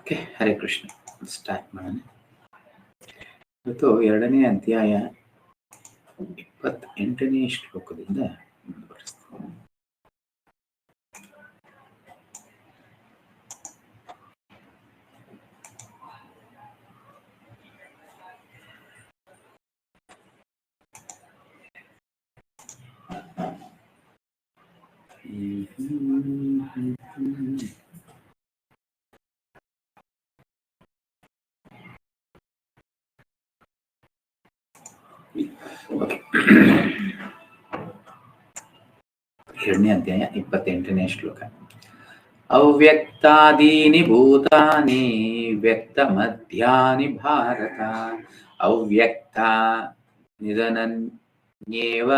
Okay, Hare Krishna. Start ಮಾಡೋಣ. ಇವತ್ತು 2ನೇ ಅಧ್ಯಾಯ 28ನೇ ಶ್ಲೋಕದಿಂದ ಮುಂದುವರಿಸ್ತೀನಿ. ಎರಡನೇ ಅಧ್ಯಾಯ 28ನೇ ಶ್ಲೋಕ. ಅವ್ಯಕ್ತಾದೀನಿ ಭೂತಾನಿ ವ್ಯಕ್ತ ಮಧ್ಯಾನಿ ಭಾರತ ಅವ್ಯಕ್ತ ನಿಧನನ್ಯೇವ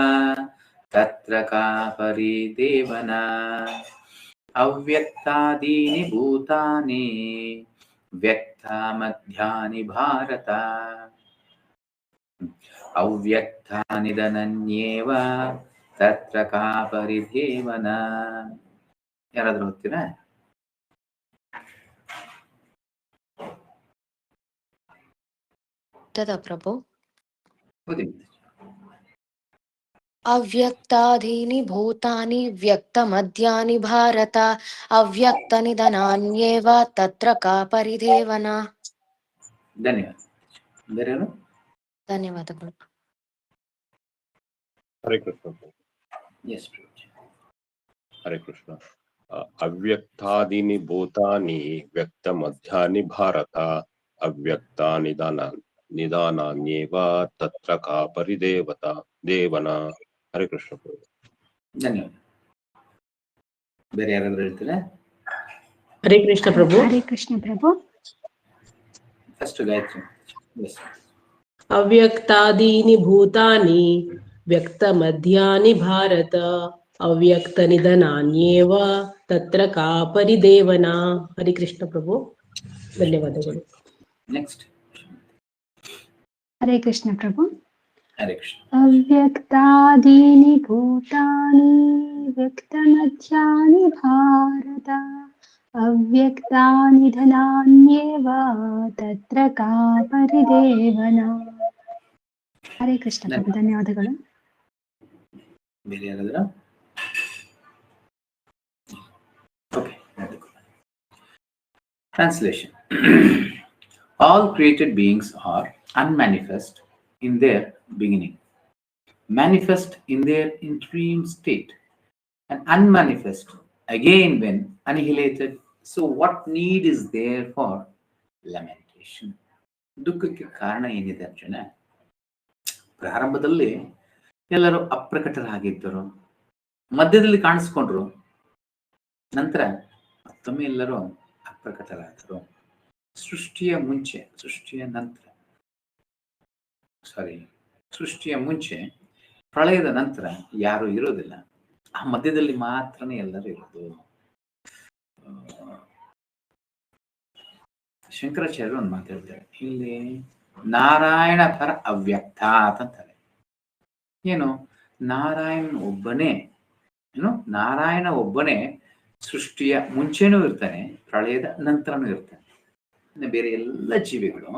ತತ್ರ ಕಾ ಪರಿದೇವನ. ಅವ್ಯಕ್ತಾದೀನಿ ಭೂತಾನಿ ವ್ಯಕ್ತ ಮಧ್ಯಾನಿ ಭಾರತ ಅವ್ಯಕ್ತ ನಿಧನನ್ಯೇವ ತತ್ರ ಕಾ ಪರಿದೇವನ. ಯಾರಾದ್ರೂ ಹೋಗ್ತೀರಾ? ಪ್ರಭು. ಓದಿ. ಅವ್ಯಕ್ತಾದೀನಿ ಭೂತಾನಿ ವ್ಯಕ್ತ ಮಧ್ಯಾನಿ ಭಾರತ ಅವ್ಯಕ್ತ ನಿಧನಾನ್ಯೇವ ತತ್ರ ಕಾ ಪರಿದೇವನ. ಧನ್ಯವಾದ. ಬೇರೆಯವರು? ಧನ್ಯವಾದಗಳು. ಹರೇ ಕೃಷ್ಣ. ಎಸ್ ಹರೇ ಕೃಷ್ಣ. ಅವ್ಯಕ್ತಾದೀನಿ ಭೂತಾನಿ ವ್ಯಕ್ತ ಮಧ್ಯಾನಿ ಭಾರತ ಅವ್ಯಕ್ತ ನಿಧಾನಾನ್ಯೇವ ತತ್ರ ಕಾ ಪರಿದೇವನ. ಹರೇ ಕೃಷ್ಣ. ಧನ್ಯವಾದ. ಬೇರೆ ಯಾರಾದ್ರೂ ಹೇಳ್ತೀರಾ? ಹರೇ ಕೃಷ್ಣ ಪ್ರಭು. ಹರೇ ಕೃಷ್ಣ ಪ್ರಭು. ಫಸ್ಟ್ ಗಾಯತ್ರಿ. ಅವ್ಯಕ್ತಾದೀನಿ ಭೂತಾನಿ ವ್ಯಕ್ತ ಮಧ್ಯಾನಿ ಭಾರತ ಅವ್ಯಕ್ತ ನಿಧನಾನ್ಯೇವ ತತ್ರ ಕಾ ಪರಿದೇವನ. ಹರಿ ಕೃಷ್ಣ ಪ್ರಭು. ಧನ್ಯವಾದಗಳು. ನೆಕ್ಸ್ಟ್. ಹರೇ ಕೃಷ್ಣ ಪ್ರಭು. ಹರೇ ಕೃಷ್ಣ. ಅವ್ಯಕ್ತಾದೀನಿ ಭೂತಾನಿ ವ್ಯಕ್ತ ಮಧ್ಯಾನಿ ಭಾರತ ಅವ್ಯಕ್ತ ನಿಧನಾನ್ಯೇವ ತತ್ರ ಕಾ ಪರಿದೇವನ. ಹರೇ ಕೃಷ್ಣ ಪ್ರಭು. ಧನ್ಯವಾದಗಳು. ಬೇರೆ ಯಾರಾದ್ರೂ? Okay. Translation. All created beings are unmanifest in their beginning, manifest in their interim state, and unmanifest again when annihilated. So what need is there for lamentation? ದುಃಖಕ್ಕೆ ಕಾರಣ ಏನಿದೆ ಅರ್ಜುನ? ಪ್ರಾರಂಭದಲ್ಲಿ ಎಲ್ಲರೂ ಅಪ್ರಕಟರಾಗಿದ್ದರು, ಮಧ್ಯದಲ್ಲಿ ಕಾಣಿಸ್ಕೊಂಡ್ರು, ನಂತರ ಮತ್ತೊಮ್ಮೆ ಎಲ್ಲರೂ ಅಪ್ರಕಟರಾದರು. ಸೃಷ್ಟಿಯ ಮುಂಚೆ ಪ್ರಳಯದ ನಂತರ ಯಾರು ಇರೋದಿಲ್ಲ. ಆ ಮಧ್ಯದಲ್ಲಿ ಮಾತ್ರನೇ ಎಲ್ಲರೂ ಇರೋದು. ಶಂಕರಾಚಾರ್ಯರು ಒಂದು ಮಾತಾಡ್ತಾರೆ, ಇಲ್ಲಿ ನಾರಾಯಣ ಪರ ಅವ್ಯಕ್ತ ಅಂತಾರೆ. ಏನು? ನಾರಾಯಣ ಒಬ್ಬನೇ ಸೃಷ್ಟಿಯ ಮುಂಚೆನೂ ಇರ್ತಾನೆ, ಪ್ರಳಯದ ನಂತರನೂ ಇರ್ತಾನೆ. ಬೇರೆ ಎಲ್ಲ ಜೀವಿಗಳು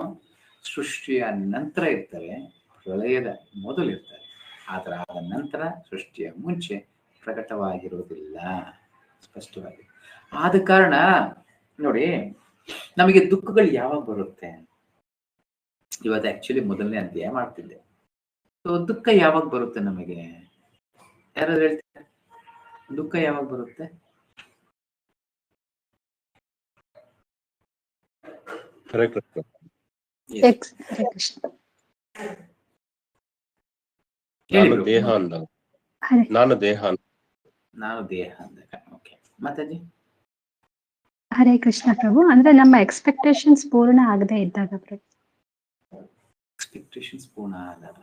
ಸೃಷ್ಟಿಯ ನಂತರ ಇರ್ತವೆ, ಪ್ರಳಯದ ಮೊದಲು ಇರ್ತಾರೆ. ಆದ್ರೆ ಆದ ನಂತರ ಸೃಷ್ಟಿಯ ಮುಂಚೆ ಪ್ರಕಟವಾಗಿರುವುದಿಲ್ಲ, ಸ್ಪಷ್ಟವಾಗಿ. ಆದ ಕಾರಣ ನೋಡಿ, ನಮಗೆ ದುಃಖಗಳು ಯಾವಾಗ ಬರುತ್ತೆ? ಇವತ್ತು ಆಕ್ಚುಲಿ ಮೊದಲನೇ ಅಧ್ಯಾಯ ಮಾಡ್ತಿದ್ದೆ. ದುಃಖ ಯಾವಾಗ ಬರುತ್ತೆ ನಮಗೆ? ಯಾರಾದ್ರೂ ಹೇಳ್ತಾರೆ ದುಃಖ ಯಾವಾಗ ಬರುತ್ತೆ? ಹರೇ ಕೃಷ್ಣ. ನಾನು ದೇಹ ಅಂದಾಗ. ಓಕೆ, ಮಾತಾಜಿ. ಹರೇ ಕೃಷ್ಣ ಪ್ರಭು. ಅಂದ್ರೆ ನಮ್ಮ ಎಕ್ಸ್ಪೆಕ್ಟೇಷನ್ಸ್ ಪೂರ್ಣ ಆಗದೆ ಇದ್ದಾಗ ಪ್ರಭು. ಎಕ್ಸ್ಪೆಕ್ಟೇಷನ್ಸ್ ಪೂರ್ಣ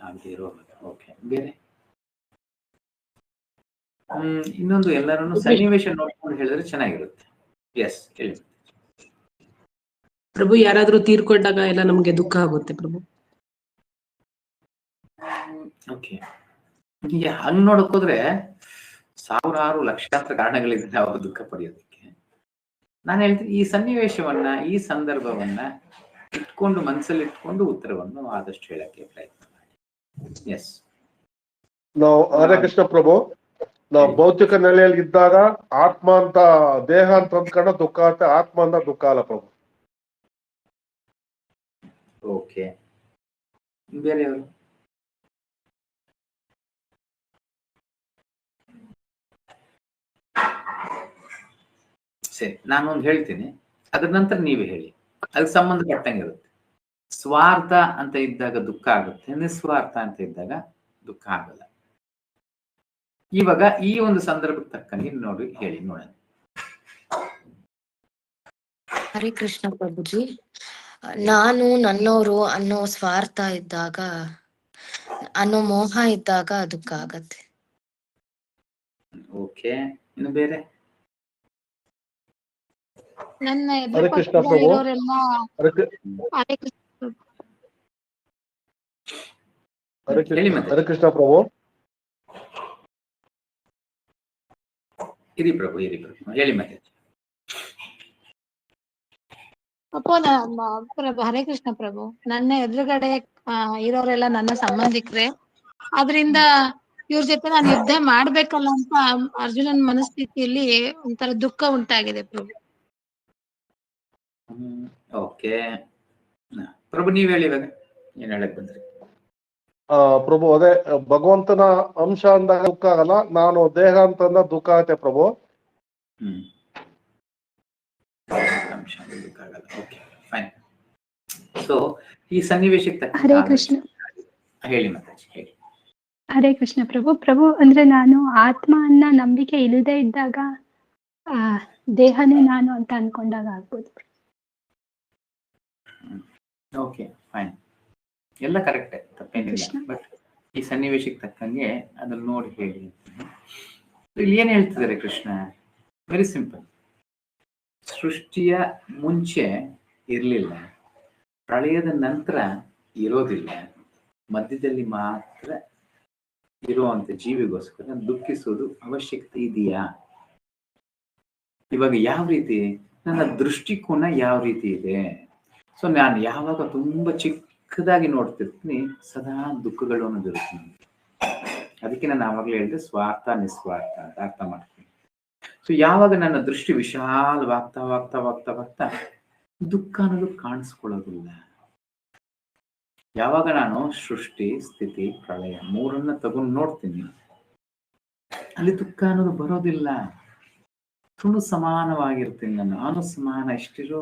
ಆಗದೆ ಇರುವಾಗ. ಓಕೆ, ಬೇರೆ? ಇನ್ನೊಂದು, ಎಲ್ಲರನ್ನು ಸನ್ನಿವೇಶ ನೋಡ್ಕೊಂಡು ಹೇಳಿದ್ರೆ ಚೆನ್ನಾಗಿರುತ್ತೆ. ಎಸ್, ಹೇಳಿ ಪ್ರಭು. ಯಾರಾದ್ರೂ ತೀರ್ಕೊಂಡಾಗ ಎಲ್ಲ ನಮ್ಗೆ ದುಃಖ ಆಗುತ್ತೆ ಪ್ರಭು. ಓಕೆ, ಹಂಗ್ ನೋಡಕ್ ಹೋದ್ರೆ ಸಾವಿರಾರು ಲಕ್ಷಾಂತರ ಕಾರಣಗಳಿದೆ ನಾವು ದುಃಖ ಪಡೆಯೋದಕ್ಕೆ. ನಾನು ಹೇಳ್ತೀನಿ ಈ ಸನ್ನಿವೇಶವನ್ನ, ಈ ಸಂದರ್ಭವನ್ನ ಇಟ್ಕೊಂಡು ಮನಸ್ಸಲ್ಲಿ ಇಟ್ಕೊಂಡು ಉತ್ತರವನ್ನು ಆದಷ್ಟು ಹೇಳಕ್ಕೆ ಪ್ರಯತ್ನ ಮಾಡಿ. ಎಸ್, ನಾವು ಹರೇ ಕೃಷ್ಣ ಪ್ರಭು, ನಾವು ಭೌತಿಕ ನೆಲೆಯಲ್ಲಿ ಇದ್ದಾಗ ಆತ್ಮ ಅಂತ ದೇಹ ಅಂತ ಅಂದ್ಕೊಂಡ ದುಃಖ ಆಗುತ್ತೆ, ಆತ್ಮ ಅಂತ ದುಃಖ ಅಲ್ಲ ಪ್ರಭು. ಓಕೆ, ಬೇರೆಯವರು? ಸರಿ, ನಾನೊಂದು ಹೇಳ್ತೀನಿ, ಅದ್ರ ನಂತರ ನೀವೇ ಹೇಳಿ. ಅದಕ್ಕೆ ಸಂಬಂಧಪಟ್ಟಂಗೆ ಇರುತ್ತೆ. ಸ್ವಾರ್ಥ ಅಂತ ಇದ್ದಾಗ ದುಃಖ ಆಗುತ್ತೆ, ನಿಸ್ವಾರ್ಥ ಅಂತ ಇದ್ದಾಗ ದುಃಖ ಆಗಲ್ಲ. ಇವಾಗ ಈ ಒಂದು ಸಂದರ್ಭಕ್ಕೆ ತಕ್ಕಂಗೆ ನೋಡಿ ಹೇಳಿ ನೋಡೋಣ. ಹರೇ ಕೃಷ್ಣ ಪ್ರಭುಜಿ, ನಾನು ನನ್ನವರು ಅನ್ನೋ ಸ್ವಾರ್ಥ ಇದ್ದಾಗ, ಅನ್ನೋ ಮೋಹ ಇದ್ದಾಗ ದುಃಖ ಆಗತ್ತೆ. ಓಕೆ, ಇನ್ನು ಬೇರೆ? ನನ್ನ ಹರೇ ಕೃಷ್ಣ ಪ್ರಭು. ಇರೋರೆಲ್ಲ ಹೇಳಿ ಮತ್ತೆ. ಹರೇ ಕೃಷ್ಣ ಪ್ರಭು. ಇರಿ ಪ್ರಭು, ಹೇಳಿ ಮತ್ತೆ. ಪ್ರಭು, ಹರೇ ಕೃಷ್ಣ ಪ್ರಭು. ನನ್ನ ಎದುರುಗಡೆ ಇರೋರೆಲ್ಲ ನನ್ನ ಸಂಬಂಧಿಕರೇ, ಆದ್ರಿಂದ ಇವ್ರ ಜೊತೆ ನಾನು ಯುದ್ಧ ಮಾಡ್ಬೇಕಲ್ಲ ಅಂತ ಅರ್ಜುನನ್ ಮನಸ್ಥಿತಿಯಲ್ಲಿ ಒಂಥರ ದುಃಖ ಉಂಟಾಗಿದೆ ಪ್ರಭು. ಓಕೆ ಪ್ರಭು, ನೀವ್ ಹೇಳಿ ಇವಾಗ ಏನ್ ಹೇಳಕ್ ಬಂದ್ರಿ? ಪ್ರಭು, ಅದೇ ಭಗವಂತನ ಅಂಶ ಅಂದಾಗ ದುಃಖ ಆಗಲ್ಲ, ನಾನು ದೇಹ ಅಂತಂದ ದುಃಖ ಆಗತ್ತೆ ಪ್ರಭು. ಅಂಶ ದುಃಖ ಆಗಲ್ಲ. Okay, fine. ಸೊ ಈ ಸನ್ನಿವೇಶಕ್ಕೆ ತಕ್ಕ ಹರೇ ಕೃಷ್ಣ. ಹೇಳಿ ಮತ್ತೆ, ಹೇಳಿ. ಹರೇ ಕೃಷ್ಣ ಪ್ರಭು. ಪ್ರಭು ಅಂದ್ರೆ ನಾನು ಆತ್ಮ ಅನ್ನ ನಂಬಿಕೆ ಇಲ್ಲದೆ ಇದ್ದಾಗ ದೇಹನೇ ನಾನು ಅಂತ ಅನ್ಕೊಂಡಾಗ ಆಗ್ಬೋದು. ಓಕೆ, ಫೈನ್, ಎಲ್ಲ ಕರೆಕ್ಟೇ, ತಪ್ಪೇನಿಲ್ಲ. ಬಟ್ ಈ ಸನ್ನಿವೇಶಕ್ಕೆ ತಕ್ಕಂಗೆ ಅದನ್ನ ನೋಡಿ ಹೇಳಿ. ಇಲ್ಲಿ ಏನ್ ಹೇಳ್ತಿದ್ದಾರೆ ಕೃಷ್ಣ? Very simple. ಸೃಷ್ಟಿಯ ಮುಂಚೆ ಇರಲಿಲ್ಲ, ಪ್ರಳಯದ ನಂತರ ಇರೋದಿಲ್ಲ, ಮಧ್ಯದಲ್ಲಿ ಮಾತ್ರ ಇರುವಂತ ಜೀವಿಗೋಸ್ಕರ ದುಃಖಿಸೋದು ಅವಶ್ಯಕತೆ ಇದೆಯಾ? ಇವಾಗ ಯಾವ ರೀತಿ ನನ್ನ ದೃಷ್ಟಿಕೋನ ಯಾವ ರೀತಿ ಇದೆ? ಸೊ ನಾನು ಯಾವಾಗ ತುಂಬಾ ಚಿಕ್ಕದಾಗಿ ನೋಡ್ತಿರ್ತೀನಿ, ಸದಾ ದುಃಖಗಳು ಅನ್ನೋದಿರುತ್ತೆ. ಅದಕ್ಕೆ ನಾನು ಆವಾಗಲೇ ಹೇಳಿದೆ ಸ್ವಾರ್ಥ ನಿಸ್ವಾರ್ಥ ಅಂತ ಅರ್ಥ ಮಾಡ್ತೀನಿ. ಸೊ ಯಾವಾಗ ನನ್ನ ದೃಷ್ಟಿ ವಿಶಾಲವಾಗ್ತಾ ವಾಗ್ತಾ ವಾಗ್ತಾ ವಾಗ್ತಾ ದುಃಖ ಅನ್ನೋದು ಕಾಣಿಸ್ಕೊಳ್ಳೋದಿಲ್ಲ. ಯಾವಾಗ ನಾನು ಸೃಷ್ಟಿ ಸ್ಥಿತಿ ಪ್ರಳಯ ಮೂರನ್ನ ತಗೊಂಡು ನೋಡ್ತೀನಿ, ಅಲ್ಲಿ ದುಃಖ ಅನ್ನೋದು ಬರೋದಿಲ್ಲ. ತುಂಬ ಸಮಾನವಾಗಿರ್ತೀನಿ ನಾನು ಸಮಾನ. ಇಷ್ಟಿರೋ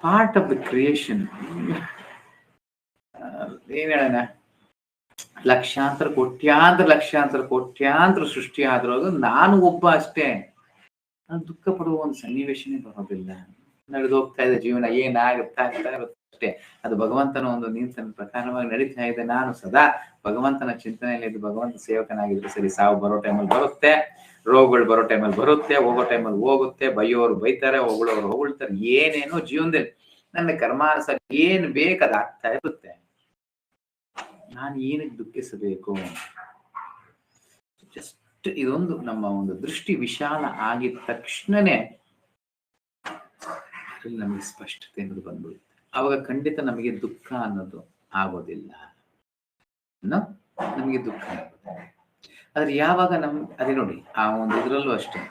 ಪಾರ್ಟ್ ಆಫ್ ದ ಕ್ರಿಯೇಷನ್. ಏನ್ ಹೇಳೋಣ, ಲಕ್ಷಾಂತರ ಕೋಟ್ಯಾಂತರ ಸೃಷ್ಟಿ ಆದ್ರೂ ನಾನು ಒಬ್ಬ ಅಷ್ಟೇ. ನಾನು ದುಃಖ ಪಡುವ ಒಂದು ಸನ್ನಿವೇಶನೇ ಬರೋದಿಲ್ಲ. ನಡೆದು ಹೋಗ್ತಾ ಇದೆ ಜೀವನ, ಏನಾಗುತ್ತಾ ಆಗ್ತಾ ಇರುತ್ತೆ ಅಷ್ಟೇ. ಅದು ಭಗವಂತನ ಒಂದು ನೀತಿನ ಪ್ರಕಾರವಾಗಿ ನಡೀತಾ ಇದೆ. ನಾನು ಸದಾ ಭಗವಂತನ ಚಿಂತನೆಯಲ್ಲಿ ಇದ್ದು ಭಗವಂತ ಸೇವಕನಾಗಿದ್ರೆ ಸರಿ. ಸಾವು ಬರೋ ಟೈಮಲ್ಲಿ ಬರುತ್ತೆ, ರೋಗಗಳು ಬರೋ ಟೈಮಲ್ಲಿ ಬರುತ್ತೆ, ಹೋಗೋ ಟೈಮಲ್ಲಿ ಹೋಗುತ್ತೆ, ಬೈಯೋರು ಬೈತಾರೆ, ಹೊಗಳೋರು ಹೊಗಳ್ತಾರೆ. ಏನೇನೋ ಜೀವನದಲ್ಲಿ ನನ್ನ ಕರ್ಮಾನುಸಾರ ಏನ್ ಬೇಕಾದ ಆಗ್ತಾ ಇರುತ್ತೆ. ನಾನು ಏನಕ್ಕೆ ದುಃಖಿಸಬೇಕು? ಜಸ್ಟ್ ಇದೊಂದು ನಮ್ಮ ಒಂದು ದೃಷ್ಟಿ ವಿಶಾಲ ಆಗಿದ ತಕ್ಷಣನೇ ನಮಗೆ ಸ್ಪಷ್ಟತೆ ಅನ್ನೋದು ಬಂದ್ಬಿಡುತ್ತೆ. ಅವಾಗ ಖಂಡಿತ ನಮಗೆ ದುಃಖ ಅನ್ನೋದು ಆಗೋದಿಲ್ಲ. ನಮಗೆ ದುಃಖ ಆಗೋದಿಲ್ಲ. ಆದ್ರೆ ಯಾವಾಗ ಅದೇ ನೋಡಿ, ಆ ಒಂದು ಇದ್ರಲ್ಲೂ ಅಷ್ಟೇ,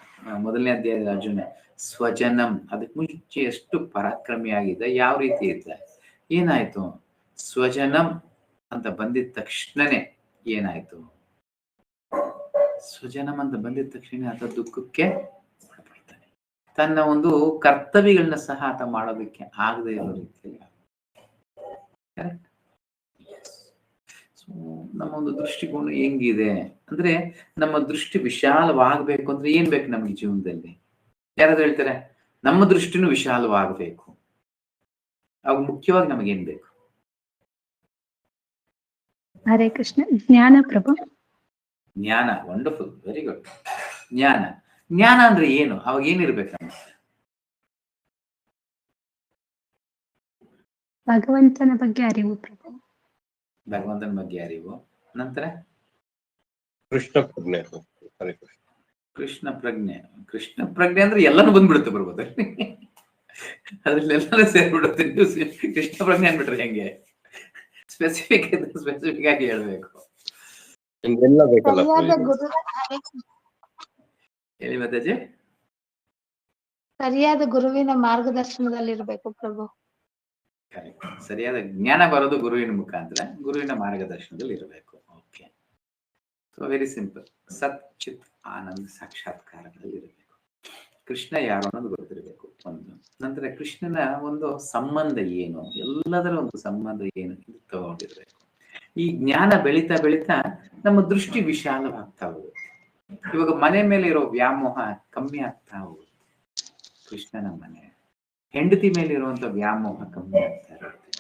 ಮೊದಲನೇ ಅಧ್ಯಾಯದ ಅರ್ಜುನ ಸ್ವಜನಂ, ಅದಕ್ಕೆ ಮುಂಚೆ ಎಷ್ಟು ಪರಾಕ್ರಮಿಯಾಗಿದ್ದ, ಯಾವ ರೀತಿ ಇದ್ದ, ಏನಾಯ್ತು? ಸ್ವಜನಂ ಅಂತ ಬಂದಿದ ತಕ್ಷಣನೇ ಏನಾಯ್ತು? ಸ್ವಜನಂ ಅಂತ ಬಂದಿದ ತಕ್ಷಣ ಆತ ದುಃಖಕ್ಕೆ ಒಳಪಡ್ತಾನೆ. ತನ್ನ ಒಂದು ಕರ್ತವ್ಯಗಳನ್ನ ಸಹ ಆತ ಮಾಡೋದಕ್ಕೆ ಆಗದೆ ಇರೋ ರೀತಿಯಲ್ಲಿ. ಕರೆಕ್ಟ್? ಸೊ ನಮ್ಮ ಒಂದು ದೃಷ್ಟಿಕೋನ ಹೆಂಗಿದೆ ಅಂದ್ರೆ, ನಮ್ಮ ದೃಷ್ಟಿ ವಿಶಾಲವಾಗಬೇಕು ಅಂದ್ರೆ ಏನ್ ಬೇಕು ನಮ್ಗೆ ಜೀವನದಲ್ಲಿ? ಯಾರಾದ್ರೂ ಹೇಳ್ತಾರೆ ನಮ್ಮ ದೃಷ್ಟಿನೂ ವಿಶಾಲವಾಗಬೇಕು. ಅವಾಗ ಮುಖ್ಯವಾಗಿ ನಮಗೇನ್ ಬೇಕು? ಹರೇ ಕೃಷ್ಣ. ಜ್ಞಾನ ಪ್ರಭು. ಜ್ಞಾನ. Wonderful, very good. ಜ್ಞಾನ ಅಂದ್ರೆ ಏನು? ಅವಾಗ ಏನಿರ್ಬೇಕಂತ? ಭಗವಂತನ ಬಗ್ಗೆ ಅರಿವು ಪ್ರಭು. ಭಗವಂತನ ಬಗ್ಗೆ ಅರಿವು. ನಂತರ ಕೃಷ್ಣ ಪ್ರಜ್ಞೆ. ಹರೇ ಕೃಷ್ಣ. ಕೃಷ್ಣ ಪ್ರಜ್ಞೆ ಅಂದ್ರೆ ಎಲ್ಲಾನು ಬಂದ್ಬಿಡುತ್ತೆ ಬರ್ಬೋದಲ್ಲಿ. ಅದ್ರಲ್ಲಿ ಎಲ್ಲಾನು ಸೇರ್ಬಿಡುತ್ತೆ. ನೀವು ಕೃಷ್ಣ ಪ್ರಜ್ಞೆ ಅನ್ಬಿಟ್ರೆ ಹೆಂಗೆ? ಸ್ಪೆಸಿಫಿಕ್ ಆಗಿ ಹೇಳ್ಬೇಕು. ಎಲ್ಲ ಬೇಕಲ್ಲ ಸರಿಯಾದ ಗುರು ಹೇಳಿ ಮಾತಾಜಿ. ಸರಿಯಾದ ಗುರುವಿನ ಮಾರ್ಗದರ್ಶನದಲ್ಲಿರ್ಬೇಕು ಪ್ರಭು. ಕರೆಕ್ಟ್. ಸರಿಯಾದ ಜ್ಞಾನ ಬರೋದು ಗುರುವಿನ ಮುಖಾಂತರ, ಗುರುವಿನ ಮಾರ್ಗದರ್ಶನದಲ್ಲಿ ಇರಬೇಕು. Okay, so very simple. ಸತ್ ಚಿತ್ ಆನಂದ್ ಸಾಕ್ಷಾತ್ಕಾರಗಳಲ್ಲಿ ಇರಬೇಕು. ಕೃಷ್ಣ ಯಾರು ಅನ್ನೋದು ಗೊತ್ತಿರಬೇಕು ಒಂದು. ನಂತರ ಕೃಷ್ಣನ ಒಂದು ಸಂಬಂಧ ಏನು, ಎಲ್ಲದರ ಒಂದು ಸಂಬಂಧ ಏನು ಇದು ತಗೊಂಡಿರ್ಬೇಕು. ಈ ಜ್ಞಾನ ಬೆಳೀತಾ ಬೆಳೀತಾ ನಮ್ಮ ದೃಷ್ಟಿ ವಿಶಾಲವಾಗ್ತಾ ಹೋಗುತ್ತೆ. ಇವಾಗ ಮನೆ ಮೇಲೆ ಇರೋ ವ್ಯಾಮೋಹ ಕಮ್ಮಿ ಆಗ್ತಾ ಹೋಗುತ್ತೆ. ಕೃಷ್ಣನ ಮನೆ, ಹೆಂಡತಿ ಮೇಲೆ ಇರುವಂತ ವ್ಯಾಮೋಹ ಕಮ್ಮಿ ಆಗ್ತಾ ಇರುತ್ತೆ.